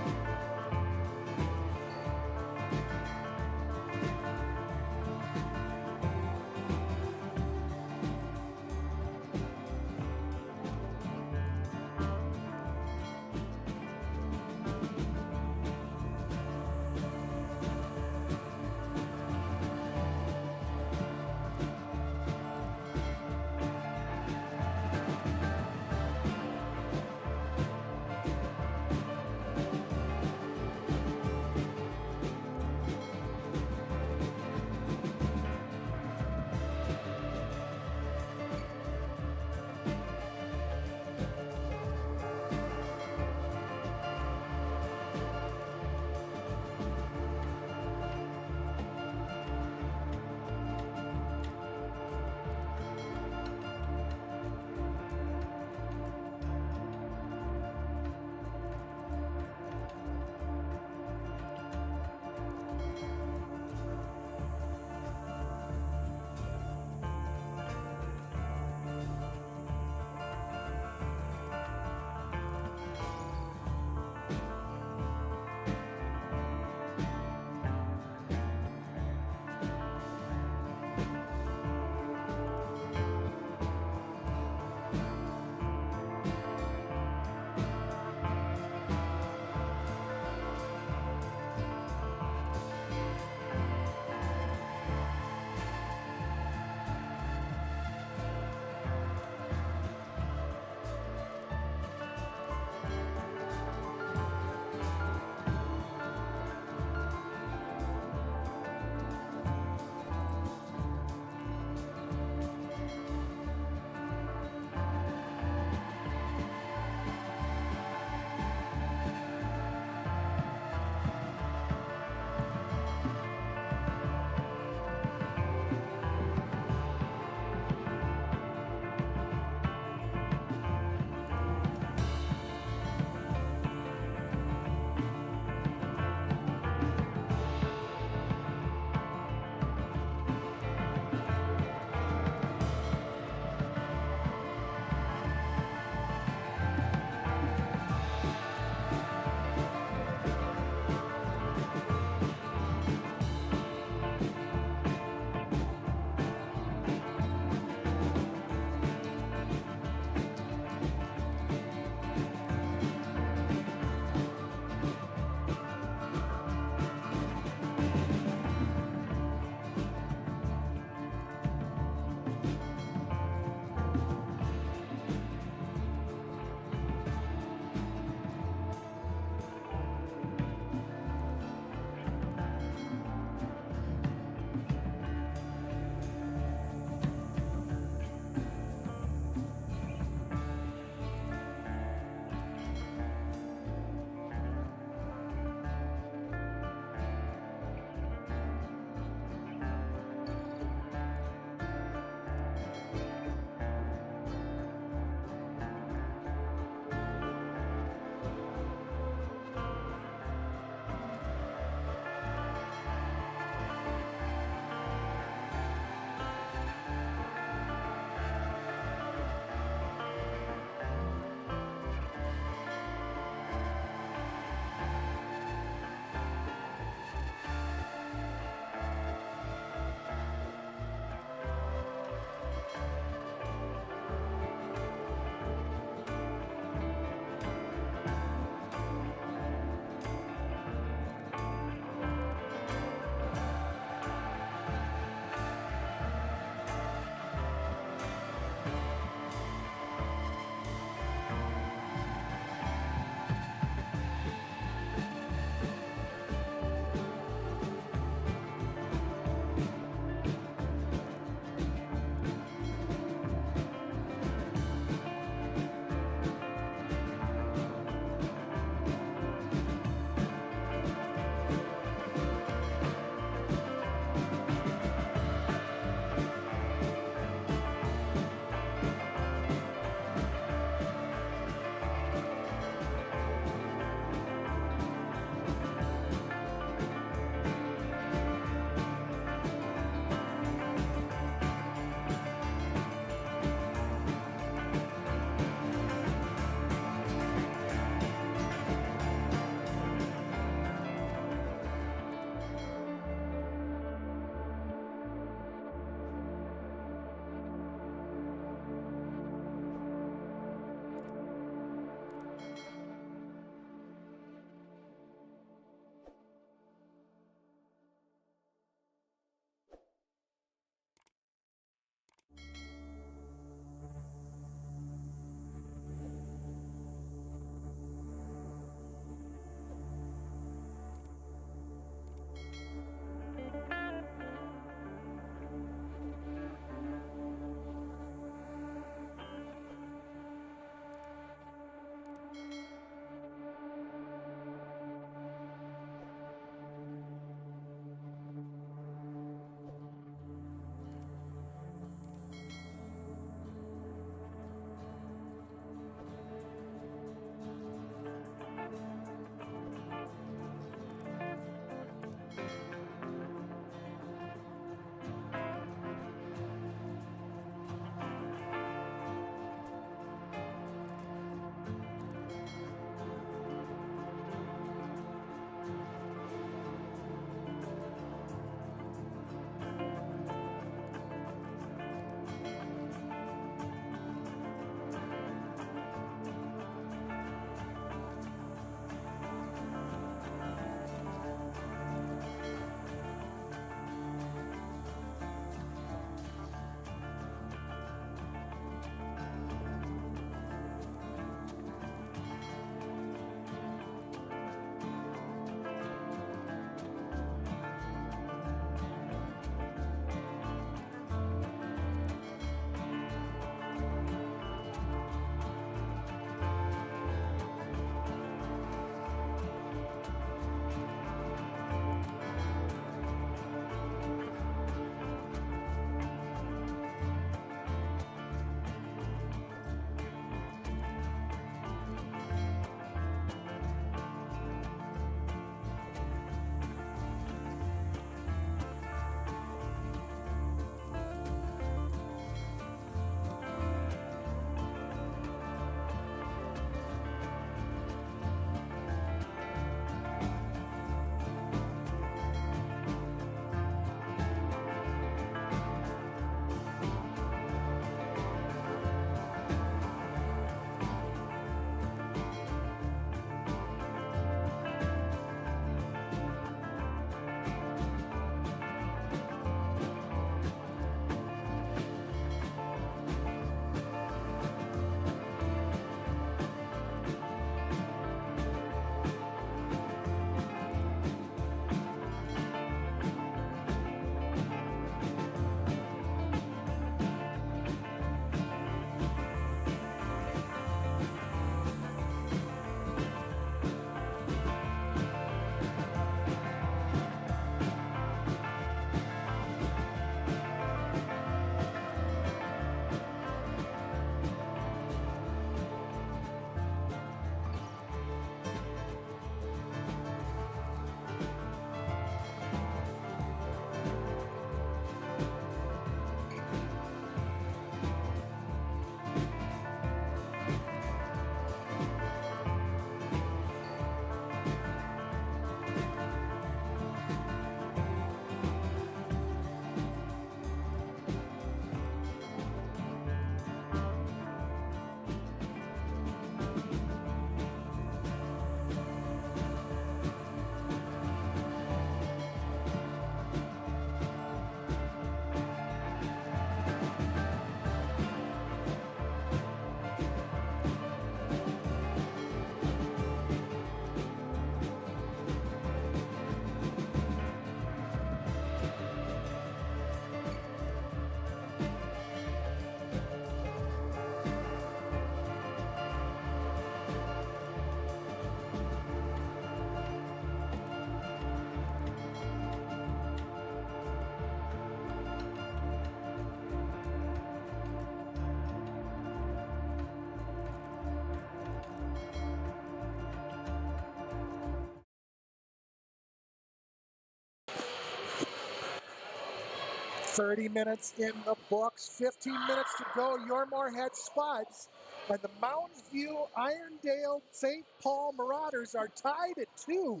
A: 30 minutes in the books, 15 minutes to go. Your Moorhead Spuds and the Mounds View Irondale St. Paul Marauders are tied at 2.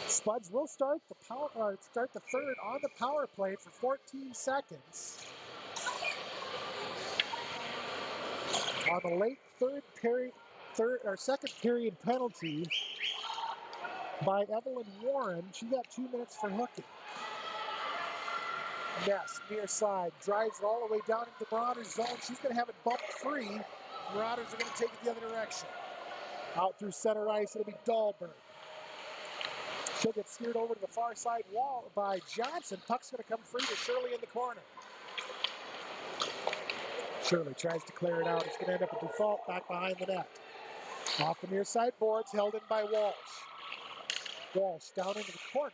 A: Spuds will start the third on the power play for 14 seconds. On the late second period penalty by Evelyn Warren, she got 2 minutes for hooking. Ness, near side, drives it all the way down into the Marauders zone. She's going to have it bumped free. Marauders are going to take it the other direction. Out through center ice, it'll be Dahlberg. She'll get steered over to the far side wall by Johnson. Puck's going to come free to Shirley in the corner. Shirley tries to clear it out. It's going to end up a default back behind the net. Off the near side boards, held in by Walsh. Walsh down into the corner.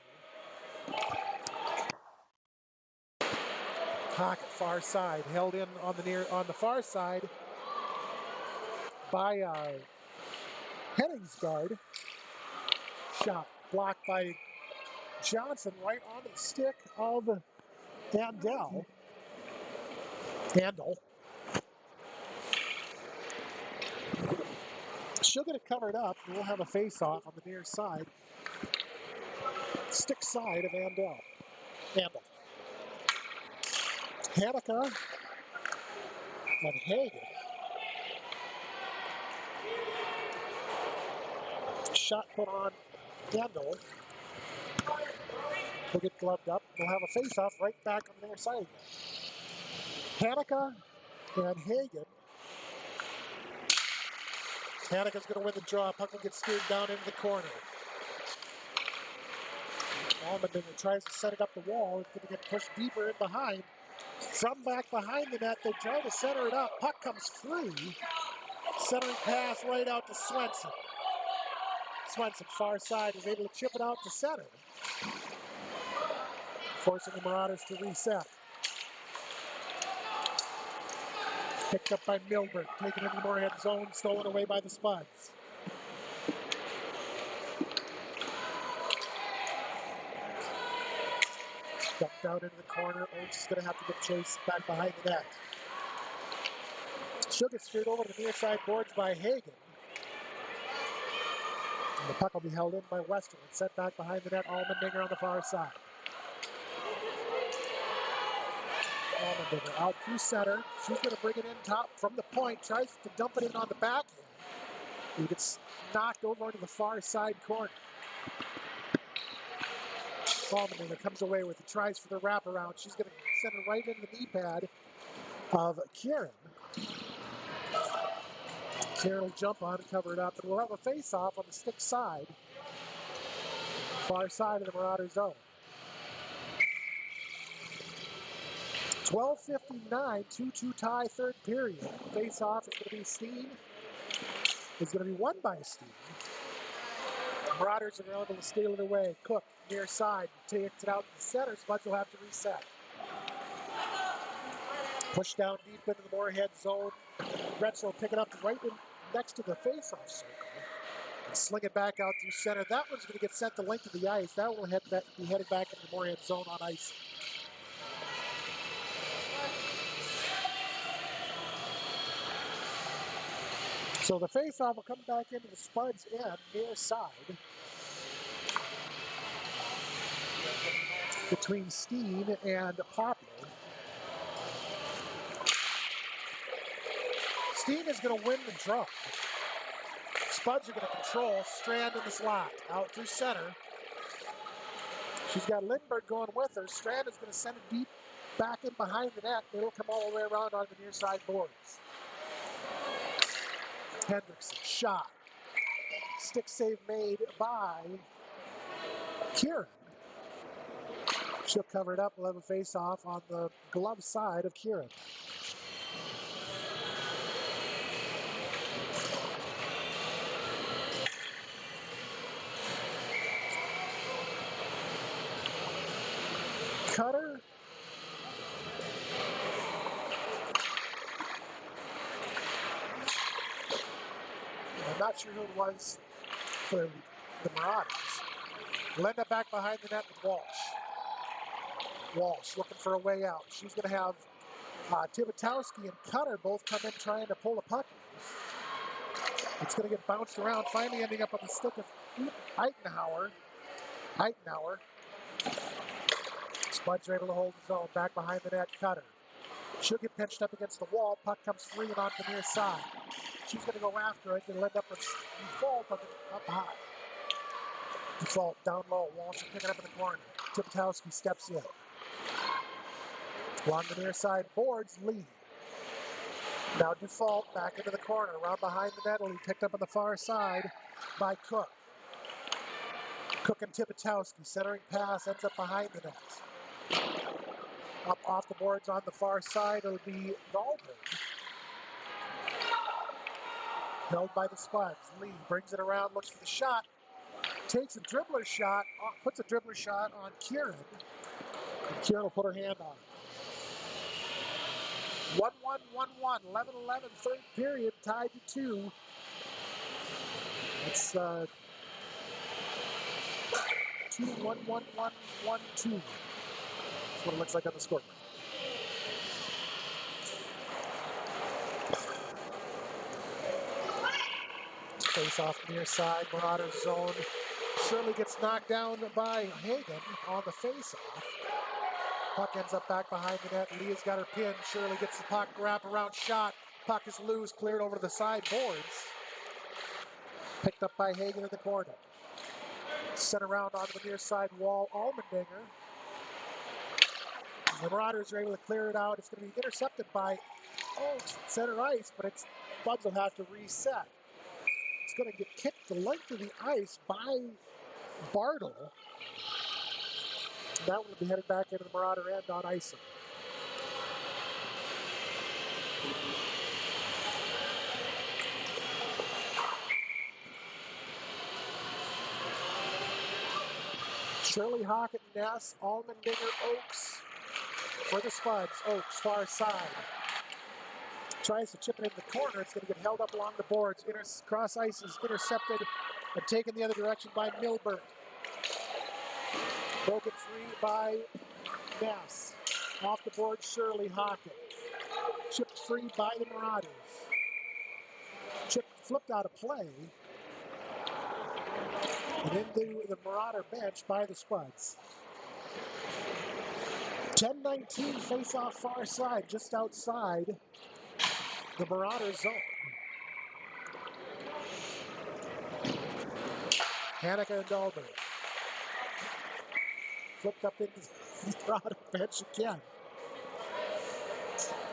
A: Pocket far side, held in on the far side by Henningsgaard. Shot blocked by Johnson right onto the stick of Andel. She'll get it covered up, and we'll have a face-off on the near side. Stick side of Andel. Hanukkah and Hagen. Shot put on Andel. He'll get gloved up. We'll have a face-off right back on the near side again. Hanukkah and Hagen. Hanukkah's going to win the draw. Puck will get steered down into the corner. Allman tries to set it up the wall. It's going to get pushed deeper in behind. From back behind the net, they try to center it up. Puck comes free. Centering pass right out to Swenson. Swenson, far side, is able to chip it out to center, forcing the Marauders to reset. Picked up by Milberg, taken into the Moorhead zone, stolen away by the Spuds. Dumped down into the corner. Oates is going to have to get chased back behind the net. She'll get steered over to the near side boards by Hagen. And the puck will be held in by Western and sent back behind the net. Allmendinger on the far side. Allmendinger out through center. She's going to bring it in top from the point. Tries to dump it in on the backhand. He gets knocked over into the far side corner. Allmendinger comes away with it. Tries for the wraparound. She's going to send it right into the knee pad of Kieran. Kieran will jump on and cover it up, and we'll have a face-off on the stick side, far side of the Marauder zone. 12:59, 2-2 tie, third period. Face-off is going to be Steen. It's going to be won by Steen. The Marauders are able to steal it away. Cook, near side, takes it out to the center. Spuds will have to reset. Push down deep into the Moorhead zone. Retz will pick it up right next to the face-off circle. And sling it back out through center. That one's going to get sent the length of the ice. That will be headed back into the Moorhead zone on ice. So the face-off will come back into the Spuds end, near side. Between Steen and Poplar. Steen is going to win the draw. Spuds are going to control. Strand in the slot. Out through center. She's got Lindbergh going with her. Strand is going to send it deep back in behind the net. It'll come all the way around on the near side boards. Hendrickson, shot. Stick save made by Kieran. She'll cover it up. We'll have a face-off on the glove side of Kieran. Cutter. I'm not sure who it was for the Marauders. Linda back behind the net with Walsh. Walsh looking for a way out. She's going to have Tibitowski and Cutter both come in trying to pull a puck. It's going to get bounced around, finally ending up on the stick of Eitenauer. Spuds are able to hold the zone. Back behind the net, Cutter. She'll get pinched up against the wall. Puck comes free and onto the near side. She's going to go after it. It'll end up with default up high. Default down low. Walsh will pick it up in the corner. Tibitowski steps in. Along the near side boards, Lee. Now default back into the corner. Around behind the net. Lee picked up on the far side by Cook. Cook and Tibitowski. Centering pass ends up behind the net. Up off the boards on the far side, it'll be Dahlberg. Held by the Spuds. Lee brings it around, looks for the shot. Takes a dribbler shot, puts a dribbler shot on Kieran. And Kieran will put her hand on it. 1-1, 1-1, 11-11, third period, tied to 2. It's 2-1-1-1-1-2. That's what it looks like on the scoreboard. Face off the near side, Marauders zone. Shirley gets knocked down by Hagen on the face-off. Puck ends up back behind the net. Leah's got her pin. Shirley gets the puck, wrap around shot. Puck is loose, cleared over to the side boards. Picked up by Hagen in the corner. Sent around onto the near side wall, Allmendinger. The Marauders are able to clear it out. It's going to be intercepted by center ice, but Buds will have to reset. It's going to get kicked the length of the ice by Bartle. That one will be headed back into the Marauder end on icing. Shirley Hockett, Ness, Allmendinger, Oakes for the Spuds. Oakes, far side. Tries to chip it in the corner. It's going to get held up along the boards. Cross ice is intercepted and taken the other direction by Milberg. Broken free by Ness. Off the board, Shirley Hockett. Chipped free by the Marauders. Flipped out of play. And into the Marauder bench by the Spuds. 10-19 face-off far side, just outside the Marauder zone. Hanukkah and Dahlberg. Flipped up into the Marauder bench again.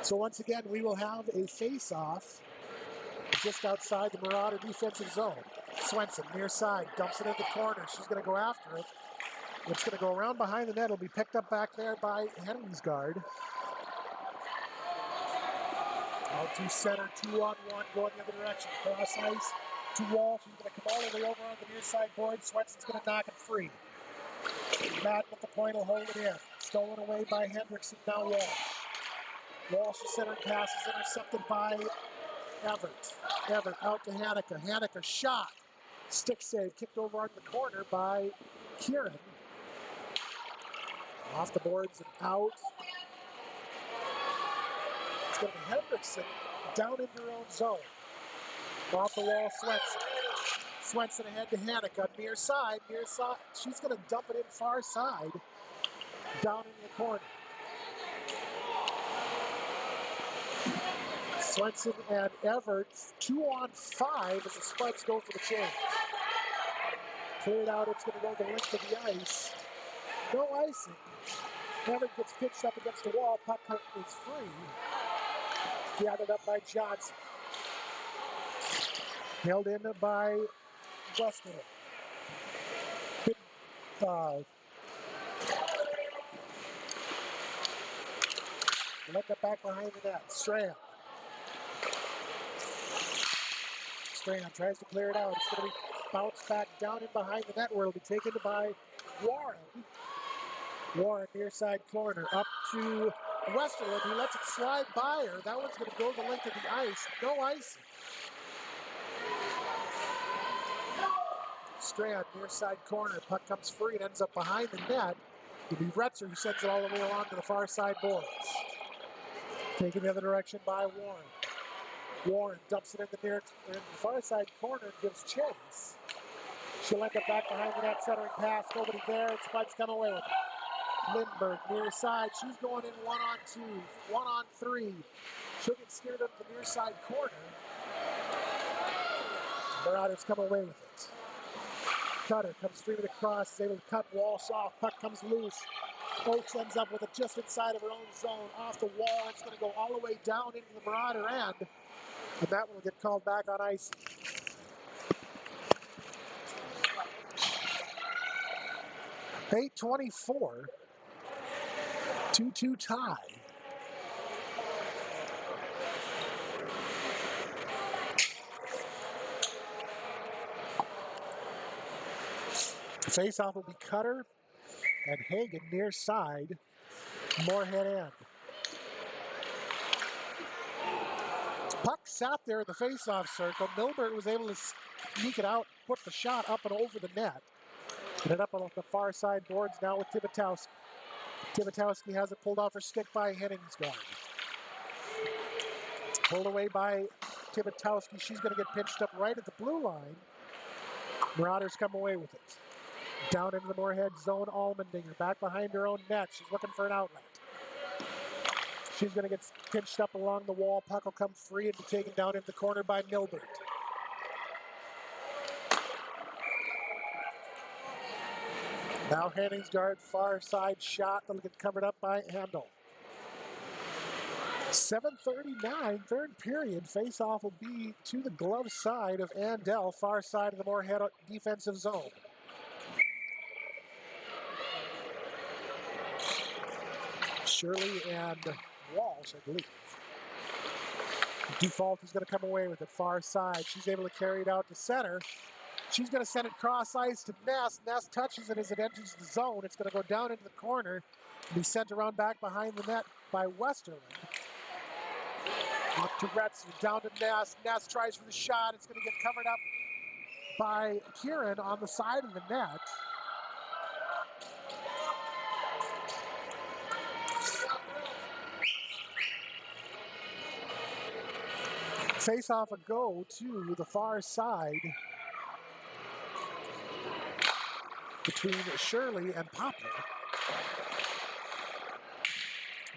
A: So once again, we will have a face-off just outside the Marauder defensive zone. Swenson, near side, dumps it in the corner. She's going to go after it. It's going to go around behind the net. It'll be picked up back there by Henningsgaard. Out to center, 2-on-1, going the other direction. Cross ice to Walsh. He's going to come all the way over on the near side board. Swenson's going to knock it free. Madden at the point will hold it in. Stolen away by Hendrickson, now Walsh. Walsh's center pass is intercepted by Everett. Everett out to Hanukkah. Hanukkah shot. Stick save, kicked over on the corner by Kieran. Off the boards and out. It's going to be Hendrickson down into her own zone. Off the wall, Swenson. Swenson ahead to Hanukkah. Near side. She's going to dump it in far side. Down in the corner. Swenson and Everett, 2-on-5 as the Spuds go for the change. Cleared out, it's going to go the length of the ice. No icing. Everett gets pitched up against the wall. Puck is free. Gathered up by Johnson. Held in by Westerlo. Let it back behind the net. Strand tries to clear it out. It's going to be bounced back down in behind the net where it'll be taken by Warren. Warren, near side corner, up to Westerland. He lets it slide by her. That one's going to go the length of the ice. No icing. Strand, near side corner. Puck comes free and ends up behind the net. It'll be Retzer who sends it all the way along to the far side boards. Taken the other direction by Warren. Warren dumps it in the far side corner and gives chase. She'll end up back behind the net, centering pass. Nobody there. Spud's come away with it. Lindbergh near side. She's going in 1-on-2, 1-on-3. She'll get steered up the near side corner. Marauders come away with it. Cutter comes streaming across, is able to cut Walsh off. Puck comes loose. Oakes ends up with it just inside of her own zone, off the wall. It's going to go all the way down into the Marauder end, and that one will get called back on ice. 8:24, 2-2 tie. Face-off will be Cutter and Hagen near side, Moorhead end. Puck sat there in the face-off circle. Milberg was able to sneak it out, put the shot up and over the net. Ended up on the far side boards now with Tibetowski. Tibetowski has it pulled off her stick by Henningsgaard. Pulled away by Tibetowski. She's going to get pinched up right at the blue line. Marauders come away with it. Down into the Moorhead zone, Allmendinger back behind her own net. She's looking for an outlet. She's going to get pinched up along the wall. Puck will come free and be taken down into the corner by Milbert. Now Henningsgaard, far side shot that'll get covered up by Handel. 7:39, third period. Face-off will be to the glove side of Andel, far side of the Moorhead defensive zone. Shirley and Walsh, I believe. Dufault is going to come away with it far side. She's able to carry it out to center. She's going to send it cross ice to Ness. Ness touches it as it enters the zone. It's going to go down into the corner and be sent around back behind the net by Westerland. Up to Retz, down to Ness. Ness tries for the shot. It's going to get covered up by Kieran on the side of the net. Face-off a go to the far side between Shirley and Poplar.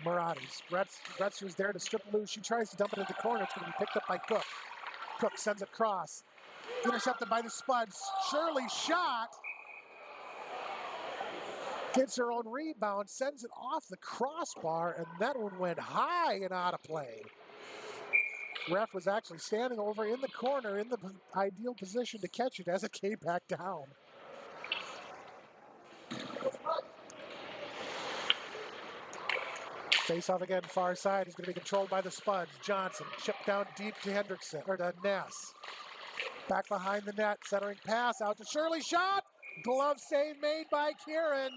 A: Marauders. Bretzer's there to strip loose. She tries to dump it in the corner. It's going to be picked up by Cook. Cook sends it across. Intercepted by the Spuds. Shirley shot. Gets her own rebound. Sends it off the crossbar. And that one went high and out of play. Ref was actually standing over in the corner in the ideal position to catch it as it came back down. Face-off again, far side is going to be controlled by the Spuds. Johnson chipped down deep to Hendrickson, or to Ness. Back behind the net, centering pass out to Shirley. Shot! Glove save made by Kieran.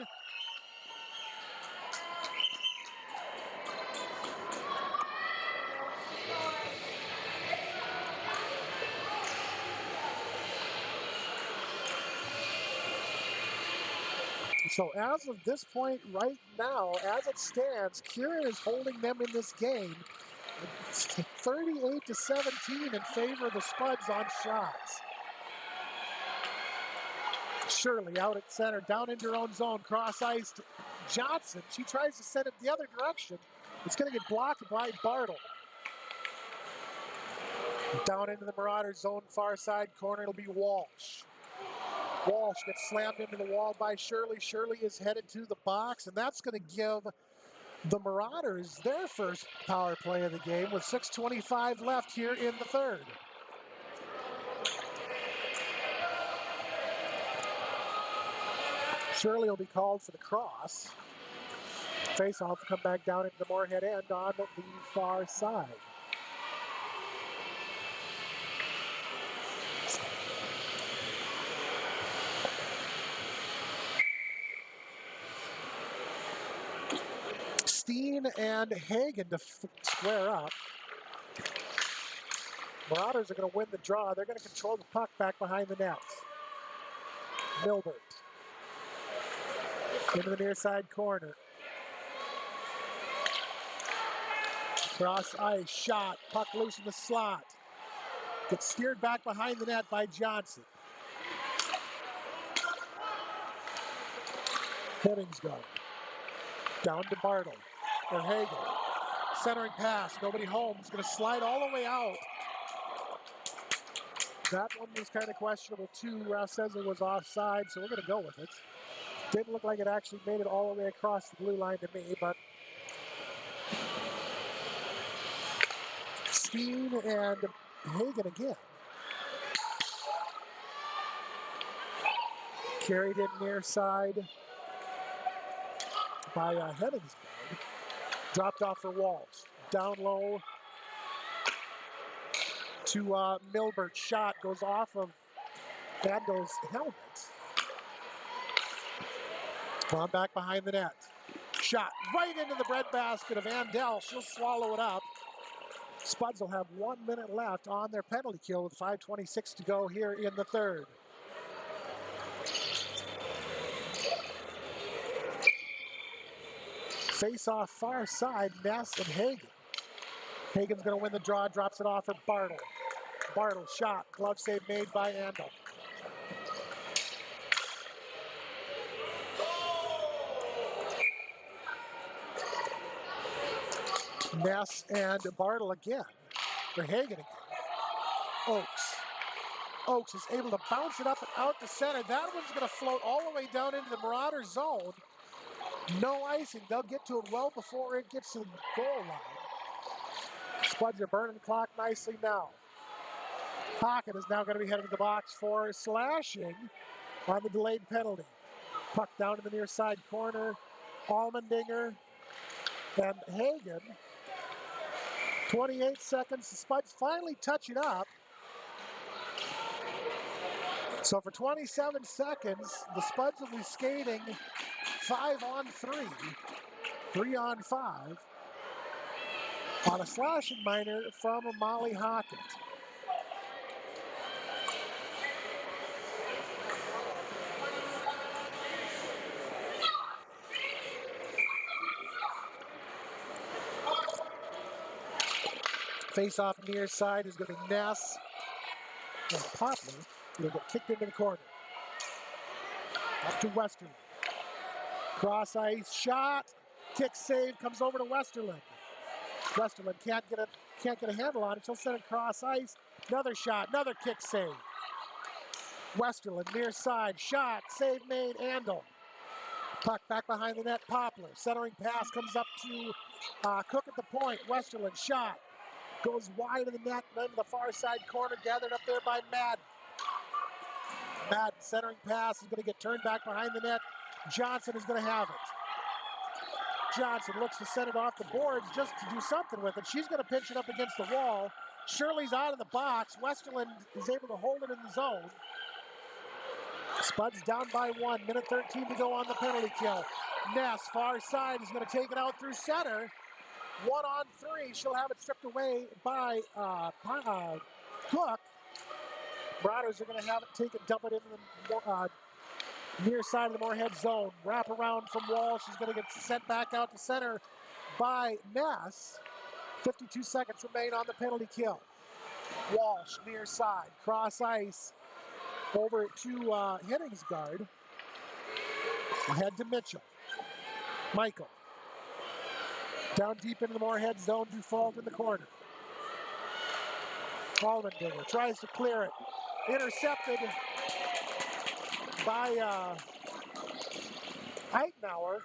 A: So as of this point right now, as it stands, Kieran is holding them in this game. It's 38-17 in favor of the Spuds on shots. Shirley out at center, down into her own zone, cross ice to Johnson. She tries to send it the other direction. It's going to get blocked by Bartle. Down into the Marauder zone, far side corner, it'll be Walsh. Walsh gets slammed into the wall by Shirley. Shirley is headed to the box, and that's going to give the Marauders their first power play of the game with 6:25 left here in the third. Shirley will be called for the cross. Face-off will come back down into the Moorhead end on the far side. Steen and Hagen to square up. Marauders are going to win the draw. They're going to control the puck back behind the nets. Milbert. Into the near side corner. Cross ice, shot, puck loose in the slot. Gets steered back behind the net by Johnson. Henningsgaard. Down to Bartle. Or Hagen. Centering pass, nobody home. He's going to slide all the way out. That one was kind of questionable too. Ref says it was offside, so we're going to go with it. Didn't look like it actually made it all the way across the blue line to me, but Steen and Hagen again. Carried in near side by Henningsgaard. Dropped off for Walsh. Down low to Milbert. Shot goes off of Vandel's helmet. Gone back behind the net. Shot right into the breadbasket of Andel. She'll swallow it up. Spuds will have 1 minute left on their penalty kill with 5:26 to go here in the third. Face off far side, Ness and Hagen. Hagen's going to win the draw, drops it off for Bartle. Bartle shot, glove save made by Andel. Ness and Bartle again. For Hagen again. Oakes. Oakes is able to bounce it up and out to center. That one's going to float all the way down into the Marauder zone. No icing. They'll get to it well before it gets to the goal line. Spuds are burning the clock nicely now. Hockett is now going to be heading to the box for slashing on the delayed penalty. Puck down to the near side corner. Allmendinger and Hagen. 28 seconds. The Spuds finally touch it up. So for 27 seconds, the Spuds will be skating 5-on-3, 3-on-5 on a slashing minor from Molly Hockett. Face-off near side is going to be Ness and Poplar. He'll get kicked into the corner. Up to Westerland. Cross ice shot. Kick save comes over to Westerland. Westerland can't get a handle on it. She'll send it cross ice. Another shot. Another kick save. Westerland near side. Shot. Save made. Andel. Puck back behind the net. Poplar. Centering pass comes up to Cook at the point. Westerland shot. Goes wide of the net, then to the far side corner, gathered up there by Madden. Madden, centering pass, is going to get turned back behind the net. Johnson is going to have it. Johnson looks to send it off the boards just to do something with it. She's going to pinch it up against the wall. Shirley's out of the box. Westerland is able to hold it in the zone. Spuds down by 1. Minute 13 to go on the penalty kill. Ness, far side, is going to take it out through center. 1-on-3. She'll have it stripped away by Cook. Marauders are going to have it taken, dump it into the near side of the Moorhead zone. Wrap around from Walsh. She's going to get sent back out to center by Ness. 52 seconds remain on the penalty kill. Walsh near side. Cross ice. Over to Henningsgaard. Ahead to Mitchell. Michael. Down deep into the Moorhead zone, Dufault in the corner. Allmendinger tries to clear it. Intercepted by Eichenauer.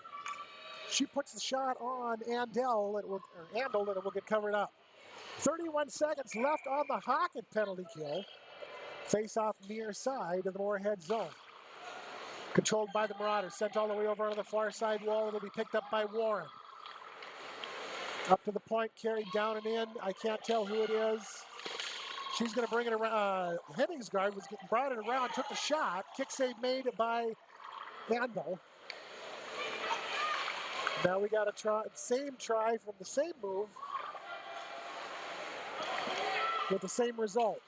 A: She puts the shot on Andel, and it will get covered up. 31 seconds left on the Hockett penalty kill. Face-off near side of the Moorhead zone. Controlled by the Marauders, sent all the way over onto the far side wall. It'll be picked up by Warren. Up to the point, carried down and in. I can't tell who it is. She's going to bring it around. Henningsgaard was brought it around, took the shot. Kick save made by Andel. Now we got a same try from the same move with the same result.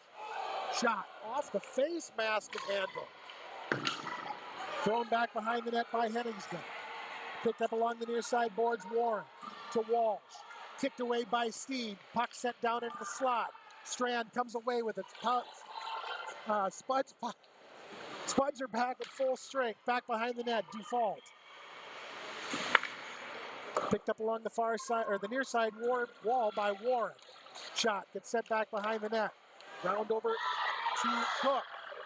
A: Shot off the face mask of Andel. Thrown back behind the net by Henningsgaard. Picked up along the near side boards, Warren to Walsh. Kicked away by Steen. Puck sent down into the slot. Strand comes away with it. Spuds are back at full strength. Back behind the net. Dufault. Picked up along the far side, or the near side wall by Warren. Shot gets sent back behind the net. Round over to Cook.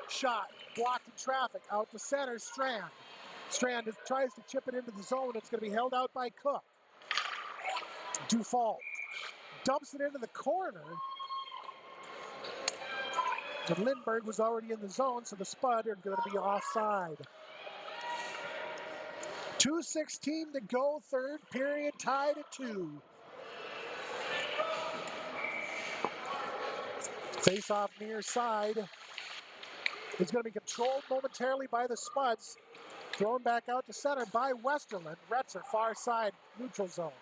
A: Shot blocked in traffic. Out to center. Strand tries to chip it into the zone. It's going to be held out by Cook. Dufault dumps it into the corner. And Lindbergh was already in the zone, so the Spud are going to be offside. 2:16 to go, third period, tied at 2. Face-off near side is going to be controlled momentarily by the Spuds. Thrown back out to center by Westerland. Retzer, far side, neutral zone.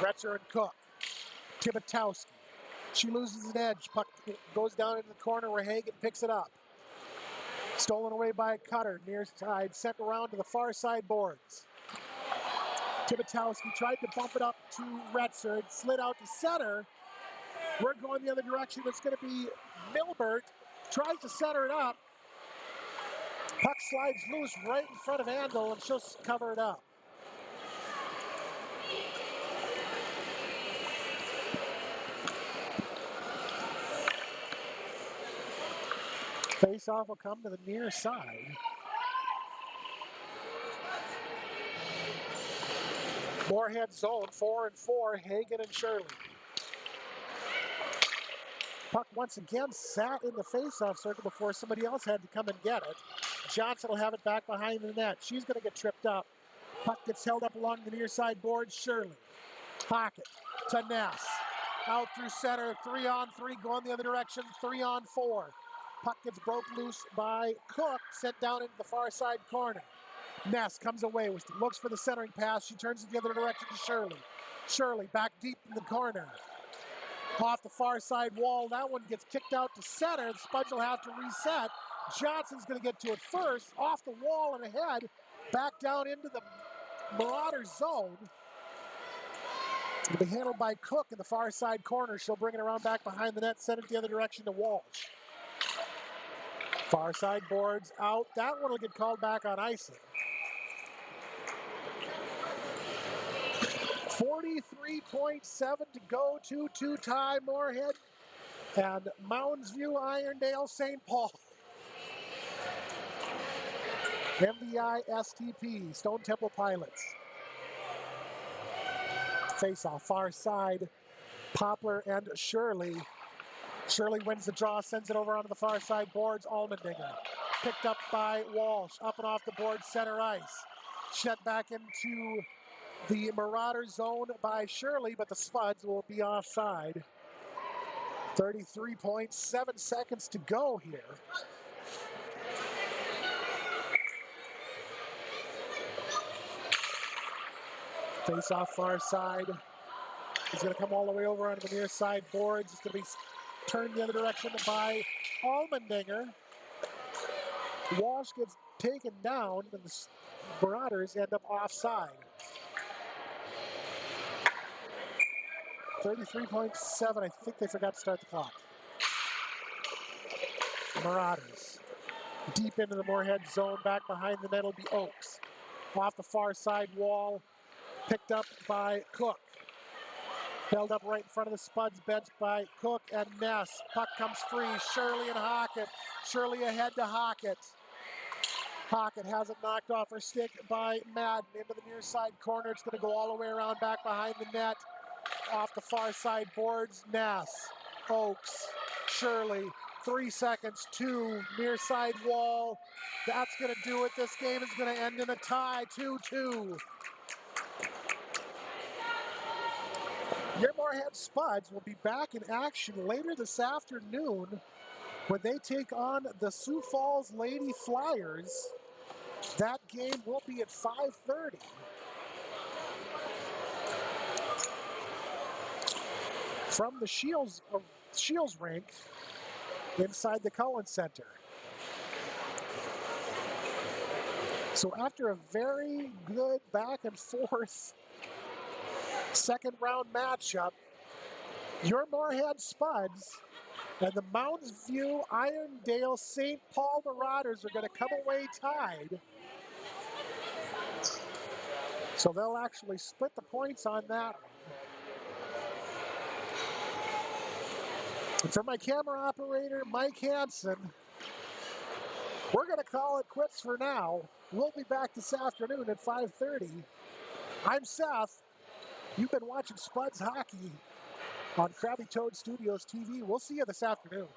A: Retzer and Cook. Tibitowski. She loses an edge. Puck goes down into the corner where Hagen picks it up. Stolen away by Cutter, near side, sent around to the far side boards. Tibitowski tried to bump it up to Retzer. It slid out to center. We're going the other direction. It's going to be Milbert. Tries to center it up. Puck slides loose right in front of Andel, and she'll cover it up. Face-off will come to the near side. Moorhead zone, 4-4, Hagen and Shirley. Puck once again sat in the face-off circle before somebody else had to come and get it. Johnson will have it back behind the net. She's going to get tripped up. Puck gets held up along the near side board. Shirley. Pocket to Ness. Out through center. 3-on-3 going the other direction. 3-on-4. Puck gets broke loose by Cook. Sent down into the far side corner. Ness comes away. Looks for the centering pass. She turns it the other direction to Shirley. Shirley back deep in the corner. Off the far side wall. That one gets kicked out to center. The Spuds will have to reset. Johnson's going to get to it first. Off the wall and ahead. Back down into the Marauders zone. It'll be handled by Cook in the far side corner. She'll bring it around back behind the net. Send it the other direction to Walsh. Far side boards out. That one will get called back on icing. 43.7 to go, 2-2 tie, Moorhead and Mounds View, Irondale, St. Paul. MVI STP, Stone Temple Pilots. Face-off, far side, Poplar and Shirley. Shirley wins the draw, sends it over onto the far side boards, Allmendinger. Picked up by Walsh, up and off the board, center ice. Shed back into the Marauder zone by Shirley, but the Spuds will be offside. 33.7 seconds to go here. Face off far side. He's going to come all the way over onto the near side boards. It's going to be turned the other direction by Allmendinger. Walsh gets taken down, and the Marauders end up offside. 33.7. I think they forgot to start the clock. Marauders. Deep into the Moorhead zone. Back behind the net will be Oakes. Off the far side wall. Picked up by Cook. Held up right in front of the Spuds bench by Cook and Ness. Puck comes free. Shirley and Hockett. Shirley ahead to Hockett. Hockett has it knocked off her stick by Madden into the near side corner. It's going to go all the way around back behind the net. Off the far side boards, Ness, Oakes, Shirley. 3 seconds, 2, near side wall. That's going to do it. This game is going to end in a tie, 2-2. Your Moorhead Spuds will be back in action later this afternoon when they take on the Sioux Falls Lady Flyers. That game will be at 5:30. From the Shields rink inside the Cullen Center. So after a very good back and forth second round matchup, your Moorhead Spuds and the Mounds View Irondale St. Paul Marauders are going to come away tied. So they'll actually split the points on that one. And for my camera operator, Mike Hansen, we're going to call it quits for now. We'll be back this afternoon at 5:30. I'm Seth. You've been watching Spuds Hockey on Krabby Toad Studios TV. We'll see you this afternoon.